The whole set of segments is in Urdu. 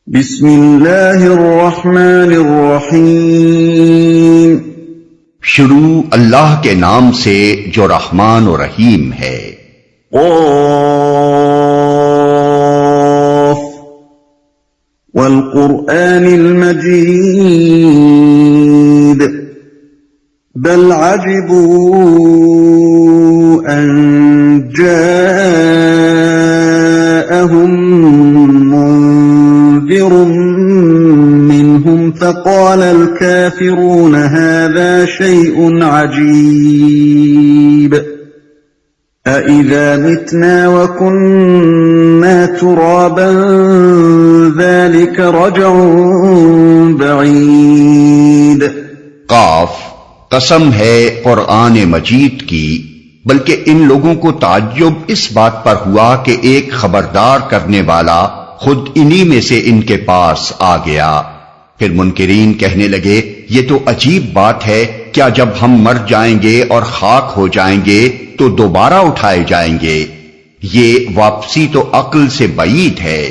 بسم اللہ الرحمن الرحیم۔ شروع اللہ کے نام سے جو رحمان و رحیم ہے۔ قاف والقرآن المجید بل عجبوا ان جاءهم منذر منهم فقال الكافرون هذا شيء عجيب أإذا متنا وكنا ترابا ذلك رجع بعيد۔ قاف، قسم ہے قرآن مجید کی، بلکہ ان لوگوں کو تعجب اس بات پر ہوا کہ ایک خبردار کرنے والا خود انہی میں سے ان کے پاس آ گیا۔ پھر منکرین کہنے لگے، یہ تو عجیب بات ہے، کیا جب ہم مر جائیں گے اور خاک ہو جائیں گے تو دوبارہ اٹھائے جائیں گے؟ یہ واپسی تو عقل سے بعید ہے۔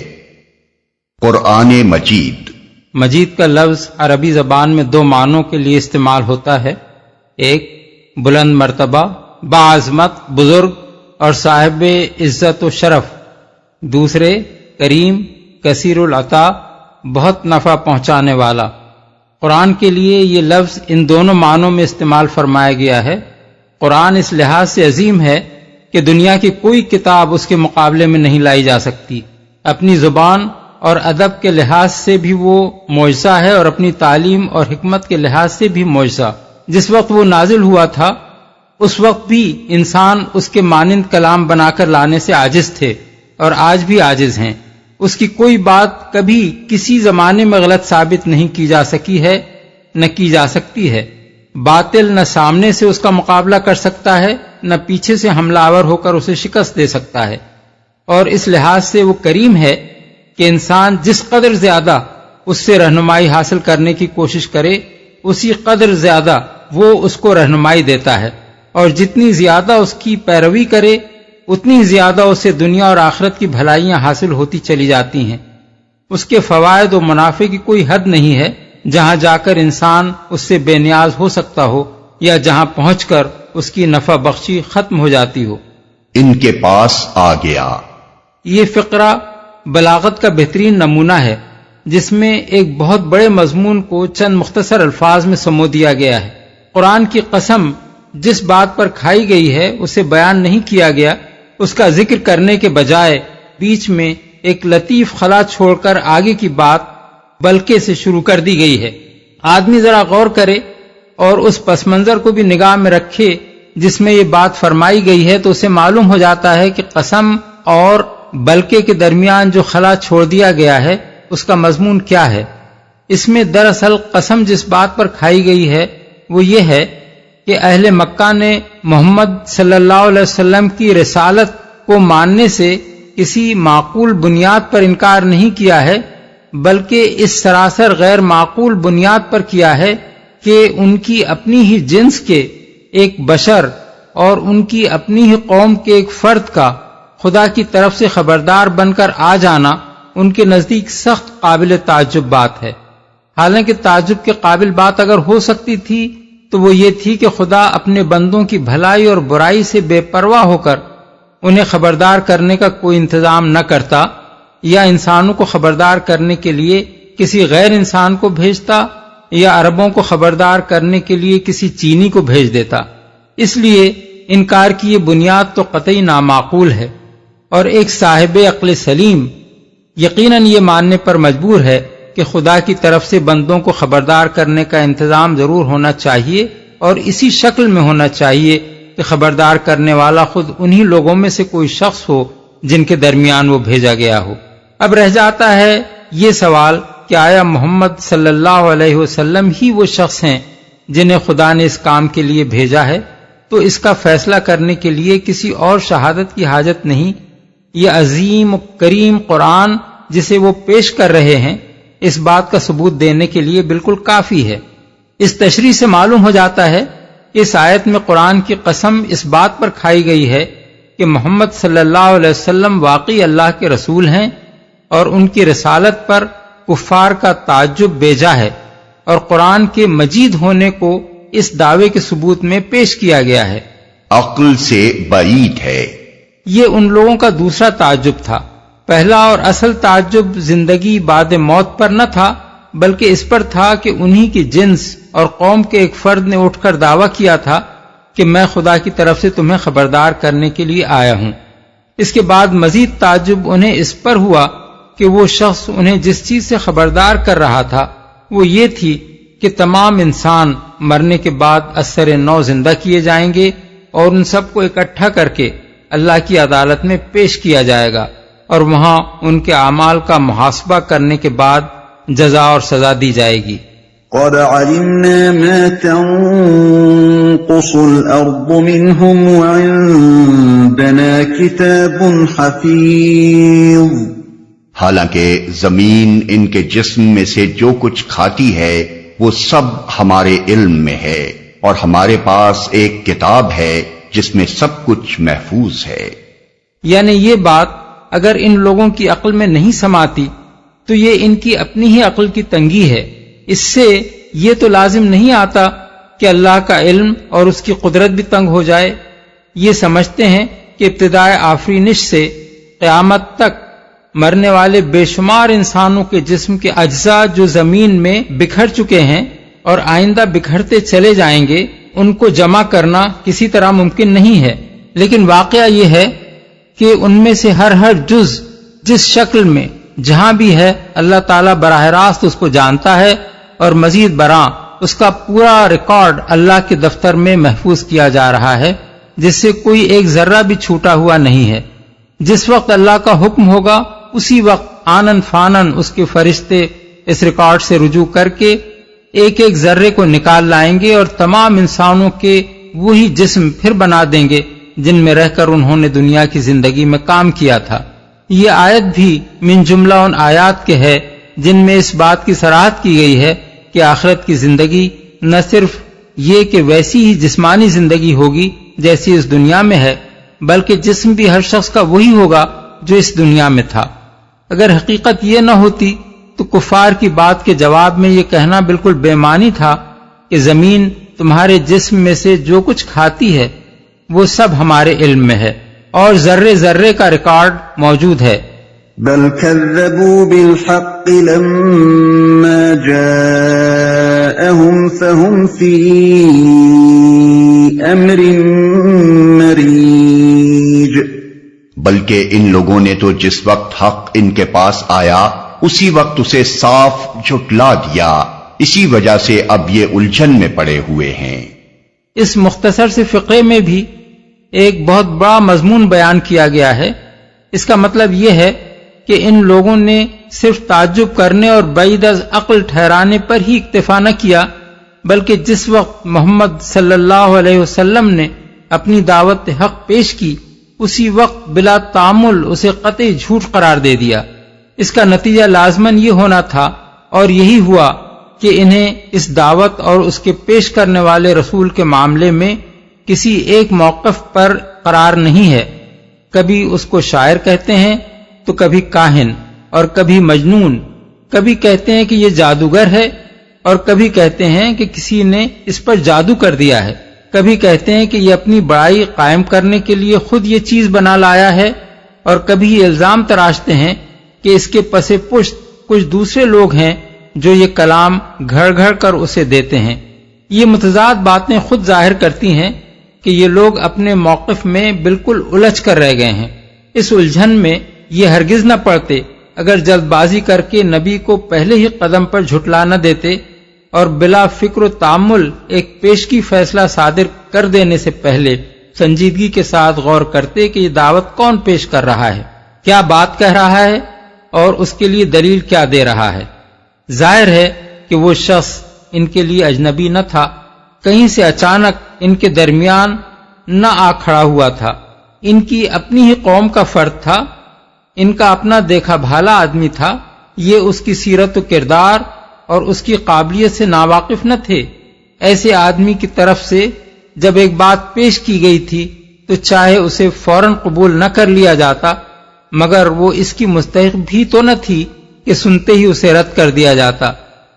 قرآن مجید۔ مجید کا لفظ عربی زبان میں دو معنوں کے لیے استعمال ہوتا ہے، ایک بلند مرتبہ، باعظمت، بزرگ اور صاحب عزت و شرف، دوسرے کریم، کثیر العطا، بہت نفع پہنچانے والا۔ قرآن کے لیے یہ لفظ ان دونوں معنوں میں استعمال فرمایا گیا ہے۔ قرآن اس لحاظ سے عظیم ہے کہ دنیا کی کوئی کتاب اس کے مقابلے میں نہیں لائی جا سکتی۔ اپنی زبان اور ادب کے لحاظ سے بھی وہ معجزہ ہے اور اپنی تعلیم اور حکمت کے لحاظ سے بھی معجزہ۔ جس وقت وہ نازل ہوا تھا اس وقت بھی انسان اس کے مانند کلام بنا کر لانے سے عاجز تھے اور آج بھی عاجز ہیں۔ اس کی کوئی بات کبھی کسی زمانے میں غلط ثابت نہیں کی جا سکی ہے، نہ کی جا سکتی ہے۔ باطل نہ سامنے سے اس کا مقابلہ کر سکتا ہے، نہ پیچھے سے حملہ آور ہو کر اسے شکست دے سکتا ہے۔ اور اس لحاظ سے وہ کریم ہے کہ انسان جس قدر زیادہ اس سے رہنمائی حاصل کرنے کی کوشش کرے، اسی قدر زیادہ وہ اس کو رہنمائی دیتا ہے، اور جتنی زیادہ اس کی پیروی کرے اتنی زیادہ اسے دنیا اور آخرت کی بھلائیاں حاصل ہوتی چلی جاتی ہیں۔ اس کے فوائد و منافع کی کوئی حد نہیں ہے، جہاں جا کر انسان اس سے بے نیاز ہو سکتا ہو یا جہاں پہنچ کر اس کی نفع بخشی ختم ہو جاتی ہو۔ ان کے پاس آ گیا۔ یہ فقرہ بلاغت کا بہترین نمونہ ہے، جس میں ایک بہت بڑے مضمون کو چند مختصر الفاظ میں سمو دیا گیا ہے۔ قرآن کی قسم جس بات پر کھائی گئی ہے اسے بیان نہیں کیا گیا، اس کا ذکر کرنے کے بجائے بیچ میں ایک لطیف خلا چھوڑ کر آگے کی بات بلکہ سے شروع کر دی گئی ہے۔ آدمی ذرا غور کرے اور اس پس منظر کو بھی نگاہ میں رکھے جس میں یہ بات فرمائی گئی ہے تو اسے معلوم ہو جاتا ہے کہ قسم اور بلکہ کے درمیان جو خلا چھوڑ دیا گیا ہے اس کا مضمون کیا ہے۔ اس میں دراصل قسم جس بات پر کھائی گئی ہے وہ یہ ہے کہ اہل مکہ نے محمد صلی اللہ علیہ وسلم کی رسالت کو ماننے سے کسی معقول بنیاد پر انکار نہیں کیا ہے، بلکہ اس سراسر غیر معقول بنیاد پر کیا ہے کہ ان کی اپنی ہی جنس کے ایک بشر اور ان کی اپنی ہی قوم کے ایک فرد کا خدا کی طرف سے خبردار بن کر آ جانا ان کے نزدیک سخت قابل تعجب بات ہے۔ حالانکہ تعجب کے قابل بات اگر ہو سکتی تھی تو وہ یہ تھی کہ خدا اپنے بندوں کی بھلائی اور برائی سے بے پرواہ ہو کر انہیں خبردار کرنے کا کوئی انتظام نہ کرتا، یا انسانوں کو خبردار کرنے کے لیے کسی غیر انسان کو بھیجتا، یا عربوں کو خبردار کرنے کے لیے کسی چینی کو بھیج دیتا۔ اس لیے انکار کی یہ بنیاد تو قطعی نامعقول ہے، اور ایک صاحب عقل سلیم یقیناً یہ ماننے پر مجبور ہے کہ خدا کی طرف سے بندوں کو خبردار کرنے کا انتظام ضرور ہونا چاہیے، اور اسی شکل میں ہونا چاہیے کہ خبردار کرنے والا خود انہی لوگوں میں سے کوئی شخص ہو جن کے درمیان وہ بھیجا گیا ہو۔ اب رہ جاتا ہے یہ سوال کہ آیا محمد صلی اللہ علیہ وسلم ہی وہ شخص ہیں جنہیں خدا نے اس کام کے لیے بھیجا ہے؟ تو اس کا فیصلہ کرنے کے لیے کسی اور شہادت کی حاجت نہیں۔ یہ عظیم و کریم قرآن جسے وہ پیش کر رہے ہیں اس بات کا ثبوت دینے کے لیے بالکل کافی ہے۔ اس تشریح سے معلوم ہو جاتا ہے کہ اس آیت میں قرآن کی قسم اس بات پر کھائی گئی ہے کہ محمد صلی اللہ علیہ وسلم واقعی اللہ کے رسول ہیں اور ان کی رسالت پر کفار کا تعجب بیجا ہے اور قرآن کے مجید ہونے کو اس دعوے کے ثبوت میں پیش کیا گیا ہے۔ عقل سے بعید ہے۔ یہ ان لوگوں کا دوسرا تعجب تھا۔ پہلا اور اصل تعجب زندگی بعد موت پر نہ تھا، بلکہ اس پر تھا کہ انہی کی جنس اور قوم کے ایک فرد نے اٹھ کر دعویٰ کیا تھا کہ میں خدا کی طرف سے تمہیں خبردار کرنے کے لیے آیا ہوں۔ اس کے بعد مزید تعجب انہیں اس پر ہوا کہ وہ شخص انہیں جس چیز سے خبردار کر رہا تھا وہ یہ تھی کہ تمام انسان مرنے کے بعد اثر نو زندہ کیے جائیں گے اور ان سب کو اکٹھا کر کے اللہ کی عدالت میں پیش کیا جائے گا اور وہاں ان کے اعمال کا محاسبہ کرنے کے بعد جزا اور سزا دی جائے گی۔ قد علمنا ما تنقص الأرض منهم وعندنا كتاب حفيظ۔ حالانکہ زمین ان کے جسم میں سے جو کچھ کھاتی ہے وہ سب ہمارے علم میں ہے اور ہمارے پاس ایک کتاب ہے جس میں سب کچھ محفوظ ہے۔ یعنی یہ بات اگر ان لوگوں کی عقل میں نہیں سماتی تو یہ ان کی اپنی ہی عقل کی تنگی ہے۔ اس سے یہ تو لازم نہیں آتا کہ اللہ کا علم اور اس کی قدرت بھی تنگ ہو جائے۔ یہ سمجھتے ہیں کہ ابتدائے آفرینش سے قیامت تک مرنے والے بے شمار انسانوں کے جسم کے اجزاء جو زمین میں بکھر چکے ہیں اور آئندہ بکھرتے چلے جائیں گے، ان کو جمع کرنا کسی طرح ممکن نہیں ہے۔ لیکن واقعہ یہ ہے کہ ان میں سے ہر جز جس شکل میں جہاں بھی ہے اللہ تعالیٰ براہ راست اس کو جانتا ہے، اور مزید برآں اس کا پورا ریکارڈ اللہ کے دفتر میں محفوظ کیا جا رہا ہے، جس سے کوئی ایک ذرہ بھی چھوٹا ہوا نہیں ہے۔ جس وقت اللہ کا حکم ہوگا اسی وقت آنن فانن اس کے فرشتے اس ریکارڈ سے رجوع کر کے ایک ایک ذرے کو نکال لائیں گے اور تمام انسانوں کے وہی جسم پھر بنا دیں گے جن میں رہ کر انہوں نے دنیا کی زندگی میں کام کیا تھا۔ یہ آیت بھی من جملہ ان آیات کے ہے جن میں اس بات کی صراحت کی گئی ہے کہ آخرت کی زندگی نہ صرف یہ کہ ویسی ہی جسمانی زندگی ہوگی جیسی اس دنیا میں ہے، بلکہ جسم بھی ہر شخص کا وہی ہوگا جو اس دنیا میں تھا۔ اگر حقیقت یہ نہ ہوتی تو کفار کی بات کے جواب میں یہ کہنا بالکل بے معنی تھا کہ زمین تمہارے جسم میں سے جو کچھ کھاتی ہے وہ سب ہمارے علم میں ہے اور ذرے ذرے کا ریکارڈ موجود ہے۔ بل كذبوا بالحق لما جاءهم فهم في امر مريج۔ بلکہ ان لوگوں نے تو جس وقت حق ان کے پاس آیا اسی وقت اسے صاف جھٹلا دیا، اسی وجہ سے اب یہ الجھن میں پڑے ہوئے ہیں۔ اس مختصر سے فقرے میں بھی ایک بہت بڑا مضمون بیان کیا گیا ہے۔ اس کا مطلب یہ ہے کہ ان لوگوں نے صرف تعجب کرنے اور بعید از عقل ٹھہرانے پر ہی اکتفا نہ کیا، بلکہ جس وقت محمد صلی اللہ علیہ وسلم نے اپنی دعوت حق پیش کی اسی وقت بلا تعامل اسے قطعی جھوٹ قرار دے دیا۔ اس کا نتیجہ لازماً یہ ہونا تھا اور یہی ہوا کہ انہیں اس دعوت اور اس کے پیش کرنے والے رسول کے معاملے میں کسی ایک موقف پر قرار نہیں ہے۔ کبھی اس کو شاعر کہتے ہیں تو کبھی کاہن اور کبھی مجنون، کبھی کہتے ہیں کہ یہ جادوگر ہے اور کبھی کہتے ہیں کہ کسی نے اس پر جادو کر دیا ہے، کبھی کہتے ہیں کہ یہ اپنی بڑائی قائم کرنے کے لیے خود یہ چیز بنا لایا ہے، اور کبھی یہ الزام تراشتے ہیں کہ اس کے پس پشت کچھ دوسرے لوگ ہیں جو یہ کلام گھڑ گھڑ کر اسے دیتے ہیں۔ یہ متضاد باتیں خود ظاہر کرتی ہیں کہ یہ لوگ اپنے موقف میں بالکل الجھ کر رہ گئے ہیں۔ اس الجھن میں یہ ہرگز نہ پڑتے اگر جلد بازی کر کے نبی کو پہلے ہی قدم پر جھٹلا نہ دیتے اور بلا فکر و تامل ایک پیشگی فیصلہ صادر کر دینے سے پہلے سنجیدگی کے ساتھ غور کرتے کہ یہ دعوت کون پیش کر رہا ہے، کیا بات کہہ رہا ہے اور اس کے لیے دلیل کیا دے رہا ہے۔ ظاہر ہے کہ وہ شخص ان کے لیے اجنبی نہ تھا، کہیں سے اچانک ان کے درمیان نہ آ کھڑا ہوا تھا، ان کی اپنی ہی قوم کا فرد تھا، ان کا اپنا دیکھا بھالا آدمی تھا، یہ اس کی سیرت و کردار اور اس کی قابلیت سے ناواقف نہ تھے۔ ایسے آدمی کی طرف سے جب ایک بات پیش کی گئی تھی تو چاہے اسے فوراً قبول نہ کر لیا جاتا، مگر وہ اس کی مستحق بھی تو نہ تھی کہ سنتے ہی اسے رد کر دیا جاتا.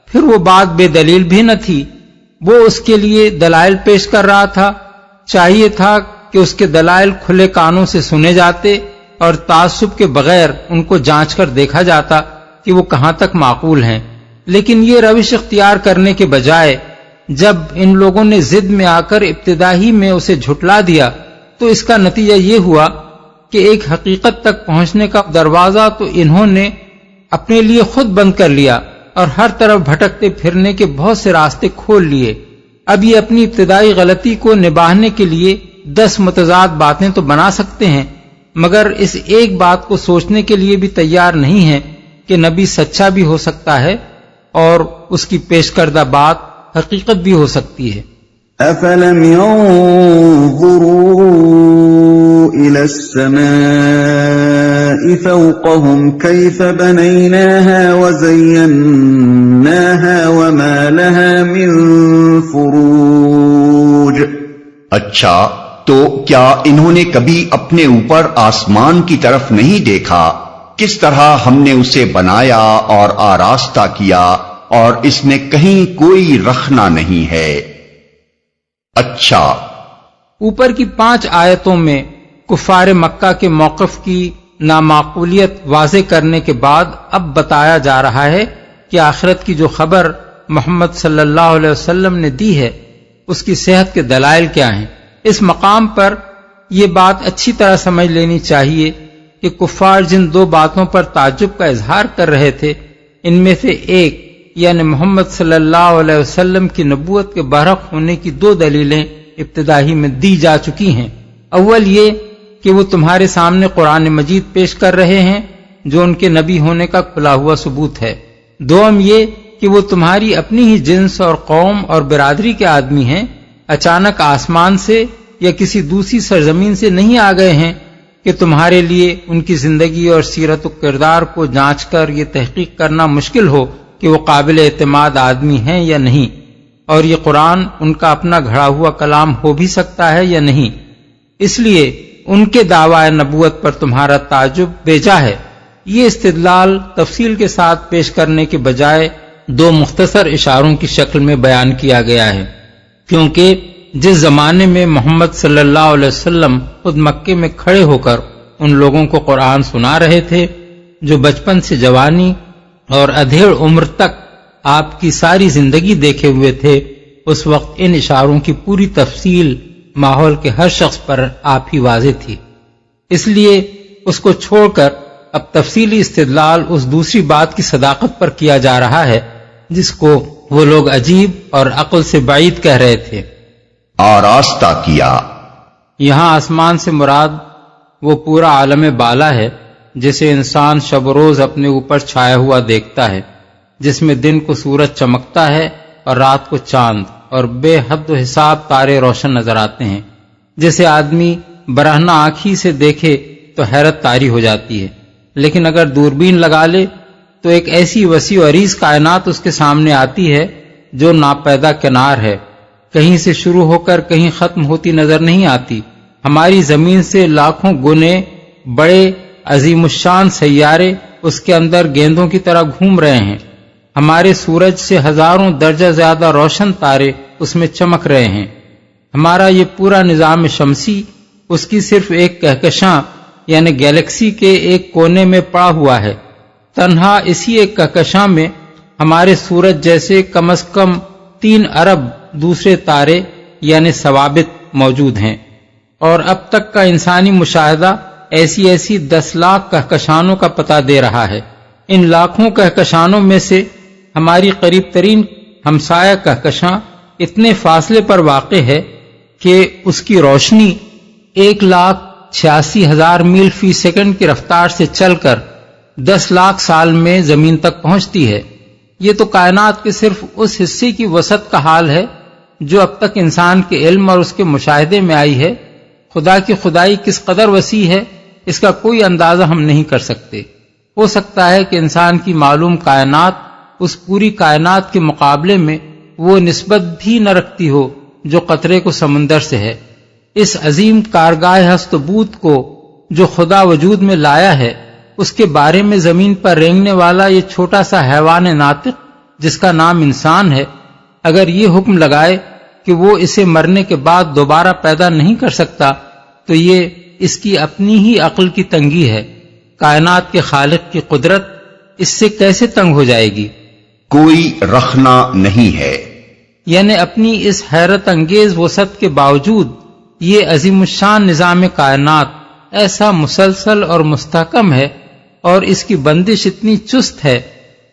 پھر وہ بات بے دلیل بھی نہ تھی، وہ اس کے لیے دلائل پیش کر رہا تھا. چاہیے تھا کہ اس کے دلائل کھلے کانوں سے سنے جاتے اور تعصب کے بغیر ان کو جانچ کر دیکھا جاتا کہ وہ کہاں تک معقول ہیں. لیکن یہ روش اختیار کرنے کے بجائے جب ان لوگوں نے ضد میں آ کر ابتدا ہی میں اسے جھٹلا دیا تو اس کا نتیجہ یہ ہوا کہ ایک حقیقت تک پہنچنے کا دروازہ تو انہوں نے اپنے لیے خود بند کر لیا اور ہر طرف بھٹکتے پھرنے کے بہت سے راستے کھول لیے. اب یہ اپنی ابتدائی غلطی کو نباہنے کے لیے 10 متضاد باتیں تو بنا سکتے ہیں، مگر اس ایک بات کو سوچنے کے لیے بھی تیار نہیں ہے کہ نبی سچا بھی ہو سکتا ہے اور اس کی پیش کردہ بات حقیقت بھی ہو سکتی ہے. أَفَلَمْ يَنظُرُوا إِلَى السَّمَاءِ فَوْقَهُمْ كَيْفَ بَنَيْنَاهَا وَزَيَّنَّاهَا وَمَا لَهَا مِن فُرُوجٍ. اچھا تو کیا انہوں نے کبھی اپنے اوپر آسمان کی طرف نہیں دیکھا کس طرح ہم نے اسے بنایا اور آراستہ کیا اور اس میں کہیں کوئی رخنہ نہیں ہے. اچھا اوپر کی 5 آیتوں میں کفار مکہ کے موقف کی نامعقولیت واضح کرنے کے بعد اب بتایا جا رہا ہے کہ آخرت کی جو خبر محمد صلی اللہ علیہ وسلم نے دی ہے اس کی صحت کے دلائل کیا ہیں. اس مقام پر یہ بات اچھی طرح سمجھ لینی چاہیے کہ کفار جن 2 باتوں پر تعجب کا اظہار کر رہے تھے ان میں سے ایک یعنی محمد صلی اللہ علیہ وسلم کی نبوت کے برحق ہونے کی 2 دلیلیں ابتدا ہی میں دی جا چکی ہیں. اول یہ کہ وہ تمہارے سامنے قرآن مجید پیش کر رہے ہیں جو ان کے نبی ہونے کا کھلا ہوا ثبوت ہے. دوم یہ کہ وہ تمہاری اپنی ہی جنس اور قوم اور برادری کے آدمی ہیں، اچانک آسمان سے یا کسی دوسری سرزمین سے نہیں آ گئے ہیں کہ تمہارے لیے ان کی زندگی اور سیرت و کردار کو جانچ کر یہ تحقیق کرنا مشکل ہو کہ وہ قابل اعتماد آدمی ہیں یا نہیں، اور یہ قرآن ان کا اپنا گھڑا ہوا کلام ہو بھی سکتا ہے یا نہیں. اس لیے ان کے دعوی نبوت پر تمہارا تعجب بیجا ہے. یہ استدلال تفصیل کے ساتھ پیش کرنے کے بجائے 2 مختصر اشاروں کی شکل میں بیان کیا گیا ہے، کیونکہ جس زمانے میں محمد صلی اللہ علیہ وسلم خود مکے میں کھڑے ہو کر ان لوگوں کو قرآن سنا رہے تھے جو بچپن سے جوانی اور ادھیڑ عمر تک آپ کی ساری زندگی دیکھے ہوئے تھے، اس وقت ان اشاروں کی پوری تفصیل ماحول کے ہر شخص پر آپ ہی واضح تھی. اس لیے اس کو چھوڑ کر اب تفصیلی استدلال اس دوسری بات کی صداقت پر کیا جا رہا ہے جس کو وہ لوگ عجیب اور عقل سے بعید کہہ رہے تھے. آراستہ کیا. یہاں آسمان سے مراد وہ پورا عالم بالا ہے جسے انسان شب و روز اپنے اوپر چھایا ہوا دیکھتا ہے، جس میں دن کو سورج چمکتا ہے اور رات کو چاند اور بے حد و حساب تارے روشن نظر آتے ہیں، جسے آدمی برہنہ آنکھی سے دیکھے تو حیرت طاری ہو جاتی ہے، لیکن اگر دوربین لگا لے تو ایک ایسی وسیع و عریض کائنات اس کے سامنے آتی ہے جو ناپیدا کنار ہے، کہیں سے شروع ہو کر کہیں ختم ہوتی نظر نہیں آتی. ہماری زمین سے لاکھوں گنے بڑے عظیم الشان سیارے اس کے اندر گیندوں کی طرح گھوم رہے ہیں. ہمارے سورج سے ہزاروں درجہ زیادہ روشن تارے اس میں چمک رہے ہیں. ہمارا یہ پورا نظام شمسی اس کی صرف ایک کہکشاں یعنی گیلیکسی کے ایک کونے میں پڑا ہوا ہے. تنہا اسی ایک کہکشاں میں ہمارے سورج جیسے کم از کم 3 ارب دوسرے تارے یعنی ثوابت موجود ہیں، اور اب تک کا انسانی مشاہدہ ایسی 10 لاکھ کہکشانوں کا پتہ دے رہا ہے. ان لاکھوں کہکشانوں میں سے ہماری قریب ترین ہمسایہ کہکشاں اتنے فاصلے پر واقع ہے کہ اس کی روشنی 1,86,000 میل فی سیکنڈ کی رفتار سے چل کر 10 لاکھ سال میں زمین تک پہنچتی ہے. یہ تو کائنات کے صرف اس حصے کی وسعت کا حال ہے جو اب تک انسان کے علم اور اس کے مشاہدے میں آئی ہے. خدا کی خدائی کس قدر وسیع ہے اس کا کوئی اندازہ ہم نہیں کر سکتے. ہو سکتا ہے کہ انسان کی معلوم کائنات اس پوری کائنات کے مقابلے میں وہ نسبت بھی نہ رکھتی ہو جو قطرے کو سمندر سے ہے. اس عظیم کارگاہ ہست و بود کو جو خدا وجود میں لایا ہے اس کے بارے میں زمین پر رینگنے والا یہ چھوٹا سا حیوان ناطق جس کا نام انسان ہے، اگر یہ حکم لگائے کہ وہ اسے مرنے کے بعد دوبارہ پیدا نہیں کر سکتا تو یہ اس کی اپنی ہی عقل کی تنگی ہے۔ کائنات کے خالق کی قدرت اس سے کیسے تنگ ہو جائے گی؟ کوئی رخنا نہیں ہے۔ یعنی اپنی اس حیرت انگیز وسعت کے باوجود یہ عظیم الشان نظام کائنات ایسا مسلسل اور مستحکم ہے اور اس کی بندش اتنی چست ہے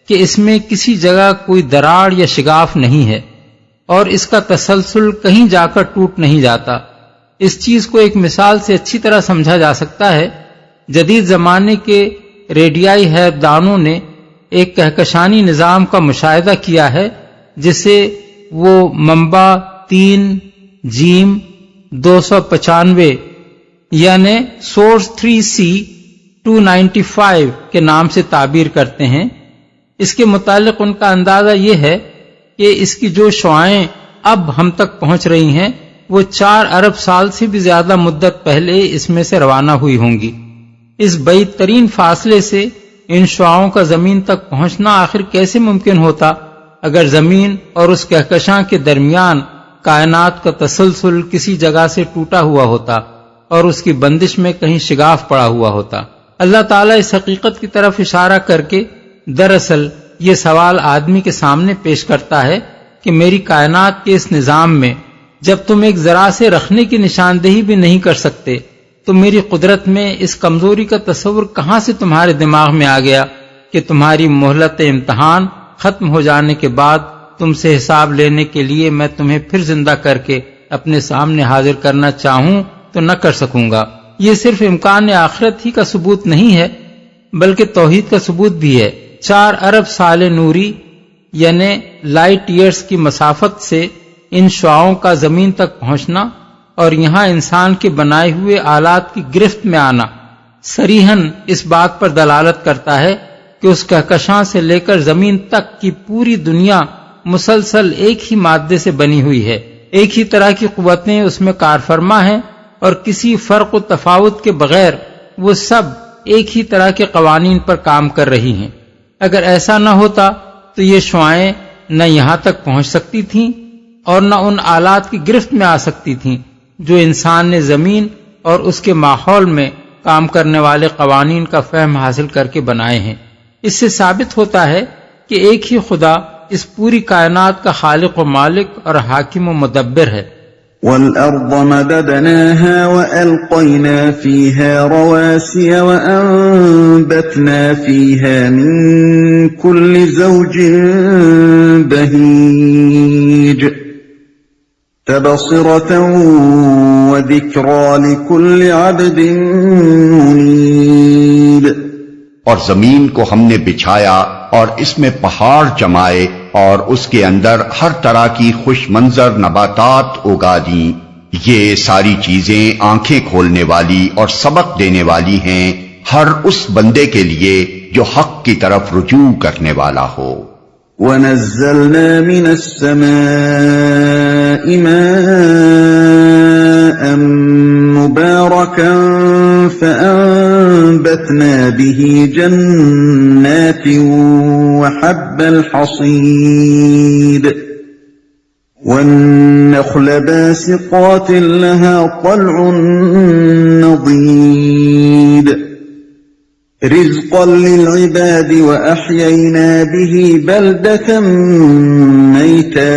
کہ اس میں کسی جگہ کوئی دراڑ یا شگاف نہیں ہے اور اس کا تسلسل کہیں جا کر ٹوٹ نہیں جاتا۔ اس چیز کو ایک مثال سے اچھی طرح سمجھا جا سکتا ہے۔ جدید زمانے کے ریڈیائی حیرتدانوں نے ایک کہکشانی نظام کا مشاہدہ کیا ہے جسے وہ منبع 3 جیم 295 یعنی سورس 3C 295 کے نام سے تعبیر کرتے ہیں۔ اس کے متعلق ان کا اندازہ یہ ہے کہ اس کی جو شعاعیں اب ہم تک پہنچ رہی ہیں وہ 4 ارب سال سے بھی زیادہ مدت پہلے اس میں سے روانہ ہوئی ہوں گی۔ اس بعید ترین فاصلے سے ان شعاعوں کا زمین تک پہنچنا آخر کیسے ممکن ہوتا اگر زمین اور اس کہکشاں کے درمیان کائنات کا تسلسل کسی جگہ سے ٹوٹا ہوا ہوتا اور اس کی بندش میں کہیں شگاف پڑا ہوا ہوتا؟ اللہ تعالیٰ اس حقیقت کی طرف اشارہ کر کے دراصل یہ سوال آدمی کے سامنے پیش کرتا ہے کہ میری کائنات کے اس نظام میں جب تم ایک ذرا سے رکھنے کی نشاندہی بھی نہیں کر سکتے تو میری قدرت میں اس کمزوری کا تصور کہاں سے تمہارے دماغ میں آ گیا کہ تمہاری مہلت امتحان ختم ہو جانے کے بعد تم سے حساب لینے کے لیے میں تمہیں پھر زندہ کر کے اپنے سامنے حاضر کرنا چاہوں تو نہ کر سکوں گا؟ یہ صرف امکان آخرت ہی کا ثبوت نہیں ہے بلکہ توحید کا ثبوت بھی ہے۔ 4 ارب سال نوری یعنی لائٹ ایئرز کی مسافت سے ان شعاعوں کا زمین تک پہنچنا اور یہاں انسان کے بنائے ہوئے آلات کی گرفت میں آنا صریحاً اس بات پر دلالت کرتا ہے کہ اس کہکشاں سے لے کر زمین تک کی پوری دنیا مسلسل ایک ہی مادے سے بنی ہوئی ہے، ایک ہی طرح کی قوتیں اس میں کارفرما ہیں اور کسی فرق و تفاوت کے بغیر وہ سب ایک ہی طرح کے قوانین پر کام کر رہی ہیں۔ اگر ایسا نہ ہوتا تو یہ شعاعیں نہ یہاں تک پہنچ سکتی تھیں اور نہ ان آلات کی گرفت میں آ سکتی تھیں جو انسان نے زمین اور اس کے ماحول میں کام کرنے والے قوانین کا فہم حاصل کر کے بنائے ہیں۔ اس سے ثابت ہوتا ہے کہ ایک ہی خدا اس پوری کائنات کا خالق و مالک اور حاکم و مدبر ہے۔ وَالْأَرْضَ مَدَدْنَاهَا وَأَلْقَيْنَا فِيهَا رَوَاسِيَ وَأَنبَتْنَا فِيهَا مِن كُلِّ زَوْجٍ بَهِيجٍ تَبْصِرَةً وَذِكْرَى لِكُلِّ عَبْدٍ مُنِيبٍ۔ اور زمین کو ہم نے بچھایا اور اس میں پہاڑ جمائے اور اس کے اندر ہر طرح کی خوش منظر نباتات اگا دیں۔ یہ ساری چیزیں آنکھیں کھولنے والی اور سبق دینے والی ہیں ہر اس بندے کے لیے جو حق کی طرف رجوع کرنے والا ہو۔ وَنَزَّلْنَا مِنَ السَّمَاءِ مَاءً مُبَارَكًا فَأَنبَتْنَا بِهِ جَنَّاتٍ وَحَبَّ الْحَصِيدِ وَالنَّخْلَ بَاسِقَاتٍ لَهَا طَلْعٌ نَضِيدٌ رِزْقًا لِلْعِبَادِ وَأَحْيَيْنَا بِهِ بَلْدَةً مَيْتًا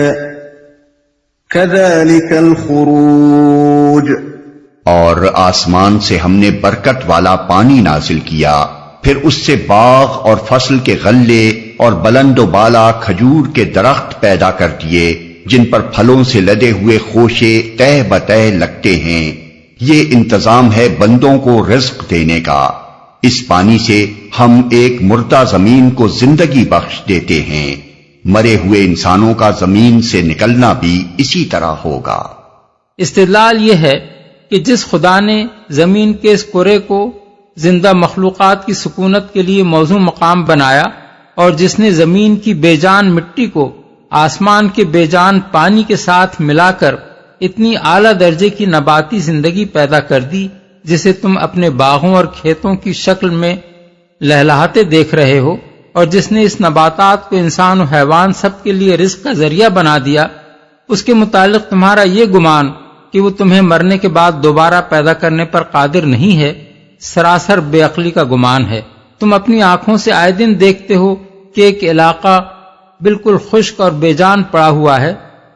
كَذَلِكَ الْخُرُوجُ۔ اور آسمان سے ہم نے برکت والا پانی نازل کیا، پھر اس سے باغ اور فصل کے غلے اور بلند و بالا کھجور کے درخت پیدا کر دیے جن پر پھلوں سے لدے ہوئے خوشے تہ بتہ لگتے ہیں۔ یہ انتظام ہے بندوں کو رزق دینے کا۔ اس پانی سے ہم ایک مردہ زمین کو زندگی بخش دیتے ہیں، مرے ہوئے انسانوں کا زمین سے نکلنا بھی اسی طرح ہوگا۔ استدلال یہ ہے کہ جس خدا نے زمین کے اس کرے کو زندہ مخلوقات کی سکونت کے لیے موزوں مقام بنایا اور جس نے زمین کی بے جان مٹی کو آسمان کے بے جان پانی کے ساتھ ملا کر اتنی اعلیٰ درجے کی نباتی زندگی پیدا کر دی جسے تم اپنے باغوں اور کھیتوں کی شکل میں لہلہاتے دیکھ رہے ہو، اور جس نے اس نباتات کو انسان و حیوان سب کے لیے رزق کا ذریعہ بنا دیا، اس کے متعلق تمہارا یہ گمان کہ وہ تمہیں مرنے کے بعد دوبارہ پیدا کرنے پر قادر نہیں ہے، سراسر بے عقلی کا گمان ہے۔ تم اپنی آنکھوں سے آئے دن دیکھتے ہو کہ ایک علاقہ بالکل خشک اور بے جان پڑا ہوا ہے،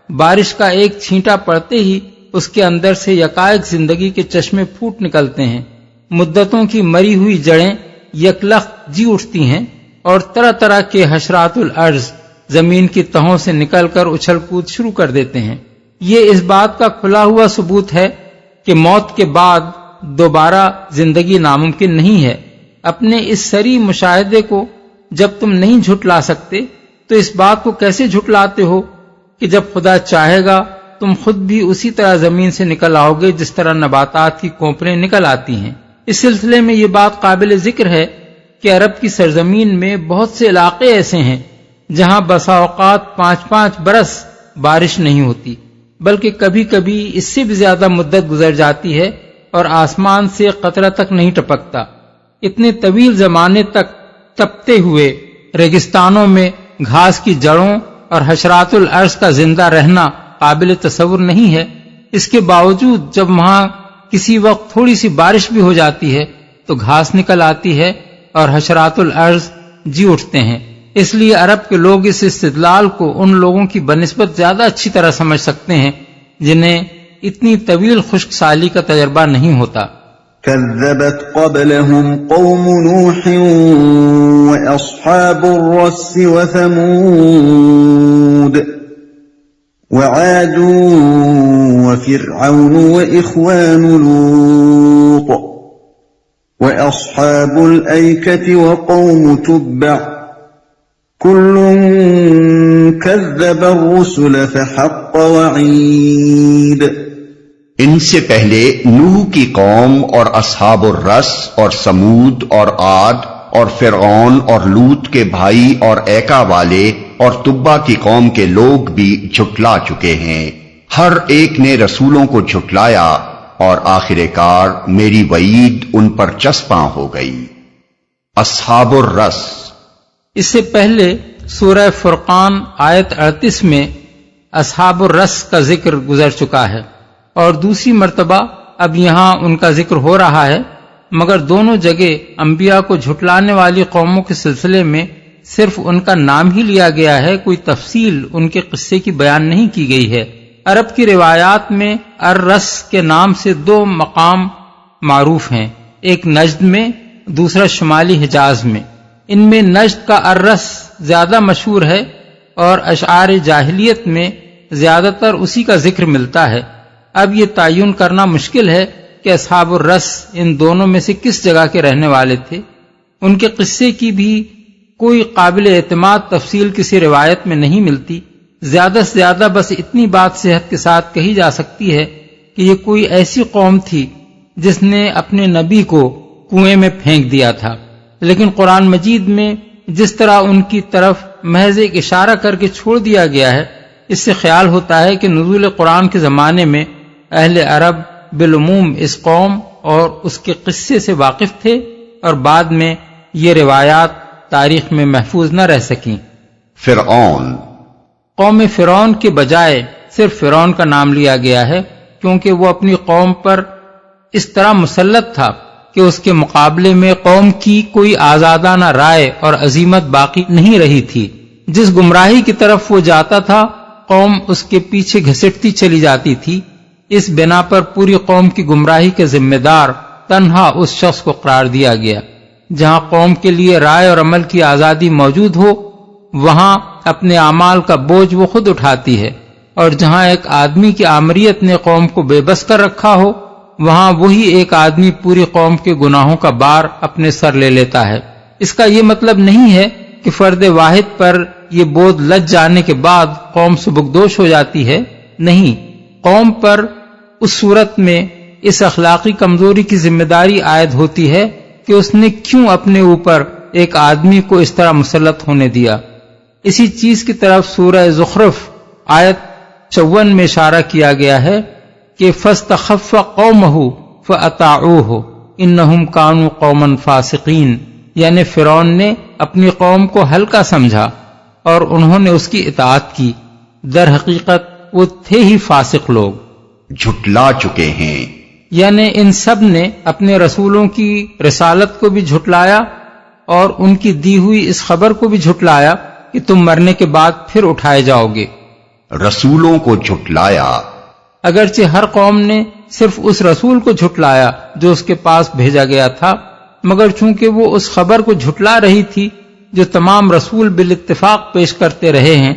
بارش کا ایک چھینٹا پڑتے ہی اس کے اندر سے یکایک زندگی کے چشمے پھوٹ نکلتے ہیں، مدتوں کی مری ہوئی جڑیں یکلخت جی اٹھتی ہیں، اور طرح طرح کے حشرات الارض زمین کی تہوں سے نکل کر اچھل کود شروع کر دیتے ہیں۔ یہ اس بات کا کھلا ہوا ثبوت ہے کہ موت کے بعد دوبارہ زندگی ناممکن نہیں ہے۔ اپنے اس سری مشاہدے کو جب تم نہیں جھٹلا سکتے تو اس بات کو کیسے جھٹلاتے ہو کہ جب خدا چاہے گا تم خود بھی اسی طرح زمین سے نکل آؤ گے جس طرح نباتات کی کونپلیں نکل آتی ہیں۔ اس سلسلے میں یہ بات قابل ذکر ہے کہ عرب کی سرزمین میں بہت سے علاقے ایسے ہیں جہاں بسا اوقات 5-5 برس بارش نہیں ہوتی، بلکہ کبھی کبھی اس سے بھی زیادہ مدت گزر جاتی ہے اور آسمان سے قطرہ تک نہیں ٹپکتا۔ اتنے طویل زمانے تک تپتے ہوئے ریگستانوں میں گھاس کی جڑوں اور حشرات الارض کا زندہ رہنا قابل تصور نہیں ہے۔ اس کے باوجود جب وہاں کسی وقت تھوڑی سی بارش بھی ہو جاتی ہے تو گھاس نکل آتی ہے اور حشرات الارض جی اٹھتے ہیں۔ اس لیے عرب کے لوگ اس استدلال کو ان لوگوں کی بنسبت زیادہ اچھی طرح سمجھ سکتے ہیں جنہیں اتنی طویل خشک سالی کا تجربہ نہیں ہوتا۔ كذبت قبلهم قوم نوح وأصحاب الرس وثمود وعاد وفرعون وإخوان لوط وأصحاب الأيكة وقوم تبع كل كذب الرسل فحق وعيد۔ ان سے پہلے نوح کی قوم اور اصحاب الرس اور سمود اور عاد اور فرعون اور لوط کے بھائی اور ایکا والے اور تبا کی قوم کے لوگ بھی جھٹلا چکے ہیں۔ ہر ایک نے رسولوں کو جھٹلایا اور آخر کار میری وعید ان پر چسپاں ہو گئی۔ اصحاب الرس، اس سے پہلے سورہ فرقان آیت 38 میں اصحاب الرس کا ذکر گزر چکا ہے، اور دوسری مرتبہ اب یہاں ان کا ذکر ہو رہا ہے، مگر دونوں جگہ انبیاء کو جھٹلانے والی قوموں کے سلسلے میں صرف ان کا نام ہی لیا گیا ہے، کوئی تفصیل ان کے قصے کی بیان نہیں کی گئی ہے۔ عرب کی روایات میں الرس کے نام سے 2 مقام معروف ہیں، ایک نجد میں، دوسرا شمالی حجاز میں۔ ان میں نجد کا الرس زیادہ مشہور ہے اور اشعار جاہلیت میں زیادہ تر اسی کا ذکر ملتا ہے۔ اب یہ تعین کرنا مشکل ہے کہ اصحاب الرس ان دونوں میں سے کس جگہ کے رہنے والے تھے۔ ان کے قصے کی بھی کوئی قابل اعتماد تفصیل کسی روایت میں نہیں ملتی۔ زیادہ سے زیادہ بس اتنی بات صحت کے ساتھ کہی جا سکتی ہے کہ یہ کوئی ایسی قوم تھی جس نے اپنے نبی کو کنویں میں پھینک دیا تھا، لیکن قرآن مجید میں جس طرح ان کی طرف محض ایک اشارہ کر کے چھوڑ دیا گیا ہے، اس سے خیال ہوتا ہے کہ نزول قرآن کے زمانے میں اہل عرب بالعموم اس قوم اور اس کے قصے سے واقف تھے اور بعد میں یہ روایات تاریخ میں محفوظ نہ رہ سکیں۔ فرعون، قوم فرعون کے بجائے صرف فرعون کا نام لیا گیا ہے کیونکہ وہ اپنی قوم پر اس طرح مسلط تھا کہ اس کے مقابلے میں قوم کی کوئی آزادانہ رائے اور عزیمت باقی نہیں رہی تھی۔ جس گمراہی کی طرف وہ جاتا تھا قوم اس کے پیچھے گھسٹتی چلی جاتی تھی۔ اس بنا پر پوری قوم کی گمراہی کے ذمہ دار تنہا اس شخص کو قرار دیا گیا۔ جہاں قوم کے لیے رائے اور عمل کی آزادی موجود ہو وہاں اپنے اعمال کا بوجھ وہ خود اٹھاتی ہے، اور جہاں ایک آدمی کی آمریت نے قوم کو بے بس کر رکھا ہو وہاں وہی ایک آدمی پوری قوم کے گناہوں کا بار اپنے سر لے لیتا ہے۔ اس کا یہ مطلب نہیں ہے کہ فرد واحد پر یہ بوجھ لد جانے کے بعد قوم سبکدوش ہو جاتی ہے، نہیں، قوم پر اس صورت میں اس اخلاقی کمزوری کی ذمہ داری عائد ہوتی ہے کہ اس نے کیوں اپنے اوپر ایک آدمی کو اس طرح مسلط ہونے دیا۔ اسی چیز کی طرف سورہ زخرف آیت 54 میں اشارہ کیا گیا ہے کہ فَاسْتَخَفَّ قَوْمَهُ فَأَطَاعُوهُ إِنَّهُمْ كَانُوا قَوْمًا فَاسِقِينَ۔ یعنی فرعون نے اپنی قوم کو ہلکا سمجھا اور انہوں نے اس کی اطاعت کی، در حقیقت وہ تھے ہی فاسق لوگ۔ جھٹلا چکے ہیں، یعنی ان سب نے اپنے رسولوں کی رسالت کو بھی جھٹلایا اور ان کی دی ہوئی اس خبر کو بھی جھٹلایا کہ تم مرنے کے بعد پھر اٹھائے جاؤ گے۔ رسولوں کو جھٹلایا، اگرچہ ہر قوم نے صرف اس رسول کو جھٹلایا جو اس کے پاس بھیجا گیا تھا، مگر چونکہ وہ اس خبر کو جھٹلا رہی تھی جو تمام رسول بالاتفاق پیش کرتے رہے ہیں،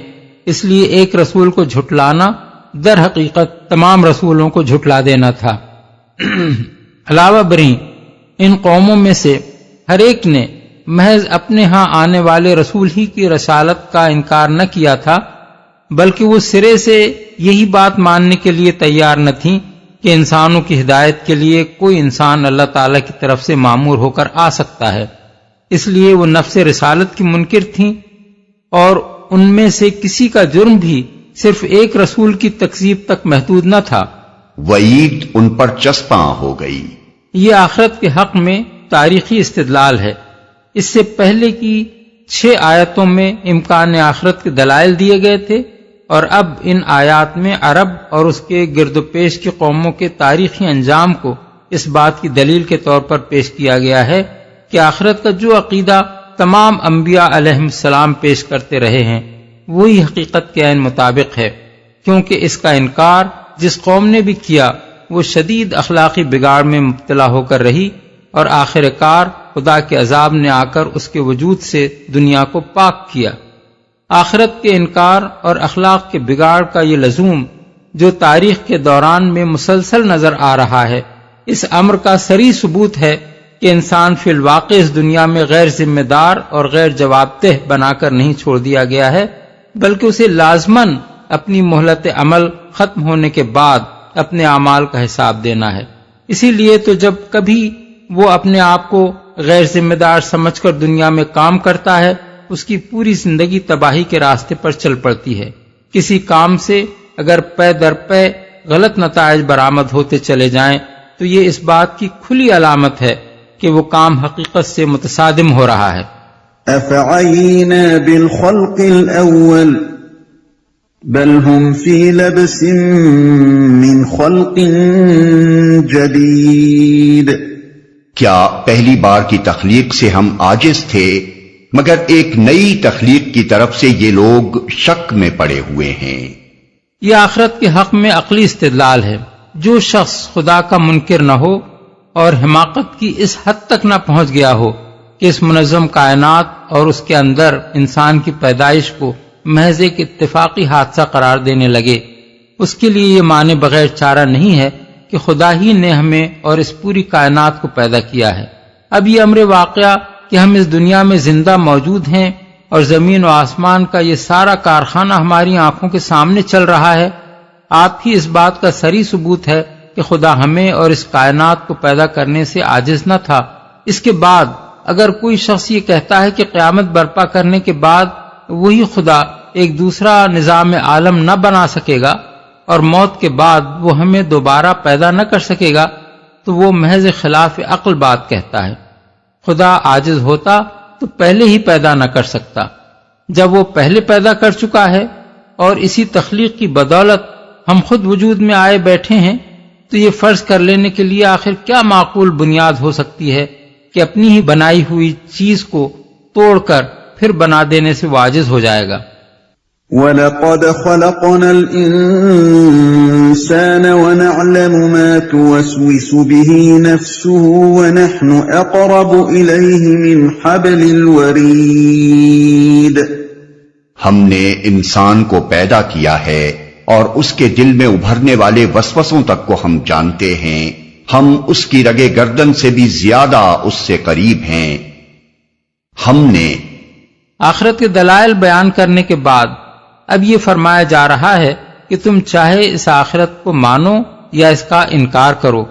اس لیے ایک رسول کو جھٹلانا در حقیقت تمام رسولوں کو جھٹلا دینا تھا۔ علاوہ بریں ان قوموں میں سے ہر ایک نے محض اپنے ہاں آنے والے رسول ہی کی رسالت کا انکار نہ کیا تھا، بلکہ وہ سرے سے یہی بات ماننے کے لیے تیار نہ تھیں کہ انسانوں کی ہدایت کے لیے کوئی انسان اللہ تعالی کی طرف سے مامور ہو کر آ سکتا ہے۔ اس لیے وہ نفس رسالت کی منکر تھیں، اور ان میں سے کسی کا جرم بھی صرف ایک رسول کی تکذیب تک محدود نہ تھا۔ وعید ان پر چسپاں ہو گئی۔ یہ آخرت کے حق میں تاریخی استدلال ہے۔ اس سے پہلے کی 6 آیتوں میں امکان آخرت کے دلائل دیے گئے تھے، اور اب ان آیات میں عرب اور اس کے گرد و پیش کی قوموں کے تاریخی انجام کو اس بات کی دلیل کے طور پر پیش کیا گیا ہے کہ آخرت کا جو عقیدہ تمام انبیاء علیہم السلام پیش کرتے رہے ہیں وہی حقیقت کے عین مطابق ہے، کیونکہ اس کا انکار جس قوم نے بھی کیا وہ شدید اخلاقی بگاڑ میں مبتلا ہو کر رہی، اور آخر کار خدا کے عذاب نے آ کر اس کے وجود سے دنیا کو پاک کیا۔ آخرت کے انکار اور اخلاق کے بگاڑ کا یہ لزوم جو تاریخ کے دوران میں مسلسل نظر آ رہا ہے، اس امر کا صریح ثبوت ہے کہ انسان فی الواقع اس دنیا میں غیر ذمہ دار اور غیر جواب دہ بنا کر نہیں چھوڑ دیا گیا ہے، بلکہ اسے لازماً اپنی مہلت عمل ختم ہونے کے بعد اپنے اعمال کا حساب دینا ہے۔ اسی لیے تو جب کبھی وہ اپنے آپ کو غیر ذمہ دار سمجھ کر دنیا میں کام کرتا ہے، اس کی پوری زندگی تباہی کے راستے پر چل پڑتی ہے۔ کسی کام سے اگر پے در پے غلط نتائج برآمد ہوتے چلے جائیں تو یہ اس بات کی کھلی علامت ہے کہ وہ کام حقیقت سے متصادم ہو رہا ہے۔ أفعينا بالخلق الأول بل هم في لبس من خلق جديد۔ کیا پہلی بار کی تخلیق سے ہم عاجز تھے؟ مگر ایک نئی تخلیق کی طرف سے یہ لوگ شک میں پڑے ہوئے ہیں۔ یہ آخرت کے حق میں عقلی استدلال ہے۔ جو شخص خدا کا منکر نہ ہو اور حماقت کی اس حد تک نہ پہنچ گیا ہو کہ اس منظم کائنات اور اس کے اندر انسان کی پیدائش کو محض ایک اتفاقی حادثہ قرار دینے لگے، اس کے لیے یہ مانے بغیر چارہ نہیں ہے کہ خدا ہی نے ہمیں اور اس پوری کائنات کو پیدا کیا ہے۔ اب یہ امر واقعہ کہ ہم اس دنیا میں زندہ موجود ہیں اور زمین و آسمان کا یہ سارا کارخانہ ہماری آنکھوں کے سامنے چل رہا ہے، آپ ہی اس بات کا صریح ثبوت ہے کہ خدا ہمیں اور اس کائنات کو پیدا کرنے سے عاجز نہ تھا۔ اس کے بعد اگر کوئی شخص یہ کہتا ہے کہ قیامت برپا کرنے کے بعد وہی خدا ایک دوسرا نظام عالم نہ بنا سکے گا اور موت کے بعد وہ ہمیں دوبارہ پیدا نہ کر سکے گا تو وہ محض خلاف عقل بات کہتا ہے۔ خدا عاجز ہوتا تو پہلے ہی پیدا نہ کر سکتا۔ جب وہ پہلے پیدا کر چکا ہے اور اسی تخلیق کی بدولت ہم خود وجود میں آئے بیٹھے ہیں تو یہ فرض کر لینے کے لیے آخر کیا معقول بنیاد ہو سکتی ہے کہ اپنی ہی بنائی ہوئی چیز کو توڑ کر پھر بنا دینے سے وہ عاجز ہو جائے گا۔ وَلَقَدْ خَلَقْنَا الْإِنسَانَ وَنَعْلَمُ مَا تُوَسْوِسُ بِهِ نَفْسُهُ وَنَحْنُ أَقْرَبُ إِلَيْهِ مِنْ حَبْلِ الْوَرِيدِ۔ ہم نے انسان کو پیدا کیا ہے اور اس کے دل میں ابھرنے والے وسوسوں تک کو ہم جانتے ہیں، ہم اس کی رگے گردن سے بھی زیادہ اس سے قریب ہیں۔ ہم نے آخرت کے دلائل بیان کرنے کے بعد اب یہ فرمایا جا رہا ہے کہ تم چاہے اس آخرت کو مانو یا اس کا انکار کرو،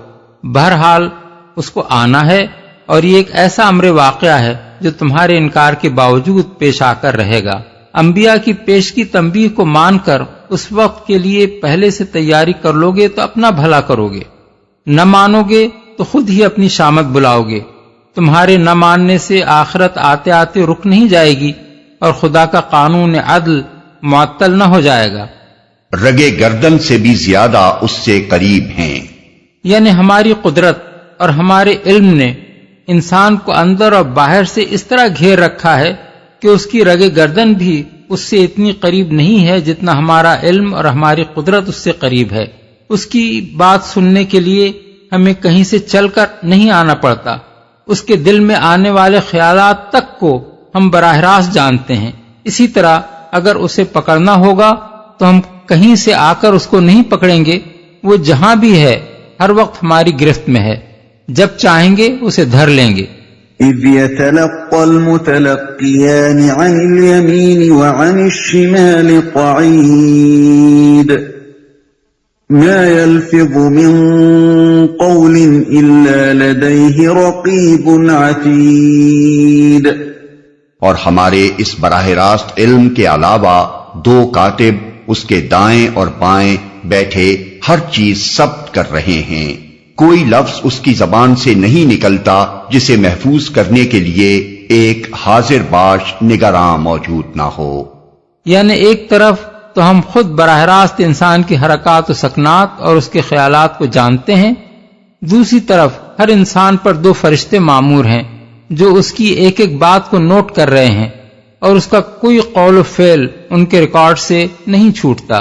بہرحال اس کو آنا ہے، اور یہ ایک ایسا امر واقعہ ہے جو تمہارے انکار کے باوجود پیش آ کر رہے گا۔ انبیاء کی پیش کی تنبیہ کو مان کر اس وقت کے لیے پہلے سے تیاری کر لو گے تو اپنا بھلا کرو گے، نہ مانو گے تو خود ہی اپنی شامت بلاؤ گے۔ تمہارے نہ ماننے سے آخرت آتے آتے رک نہیں جائے گی اور خدا کا قانون عدل معطل نہ ہو جائے گا۔ رگے گردن سے بھی زیادہ اس سے قریب ہیں۔ یعنی ہماری قدرت اور ہمارے علم نے انسان کو اندر اور باہر سے اس طرح گھیر رکھا ہے کہ اس کی رگے گردن بھی اس سے اتنی قریب نہیں ہے جتنا ہمارا علم اور ہماری قدرت اس سے قریب ہے۔ اس کی بات سننے کے لیے ہمیں کہیں سے چل کر نہیں آنا پڑتا، اس کے دل میں آنے والے خیالات تک کو ہم براہ راست جانتے ہیں۔ اسی طرح اگر اسے پکڑنا ہوگا تو ہم کہیں سے آ کر اس کو نہیں پکڑیں گے، وہ جہاں بھی ہے ہر وقت ہماری گرفت میں ہے، جب چاہیں گے اسے دھر لیں گے۔ إذ يتلقى المتلقيان عن اليمين وعن الشمال قعيد ما يلفظ من قول إلا لديه رقيب عتيد۔ اور ہمارے اس براہ راست علم کے علاوہ دو کاتب اس کے دائیں اور بائیں بیٹھے ہر چیز ثبت کر رہے ہیں، کوئی لفظ اس کی زبان سے نہیں نکلتا جسے محفوظ کرنے کے لیے ایک حاضر باش نگراں موجود نہ ہو۔ یعنی ایک طرف تو ہم خود براہ راست انسان کی حرکات و سکنات اور اس کے خیالات کو جانتے ہیں، دوسری طرف ہر انسان پر دو فرشتے مامور ہیں جو اس کی ایک ایک بات کو نوٹ کر رہے ہیں اور اس کا کوئی قول و فعل ان کے ریکارڈ سے نہیں چھوٹتا۔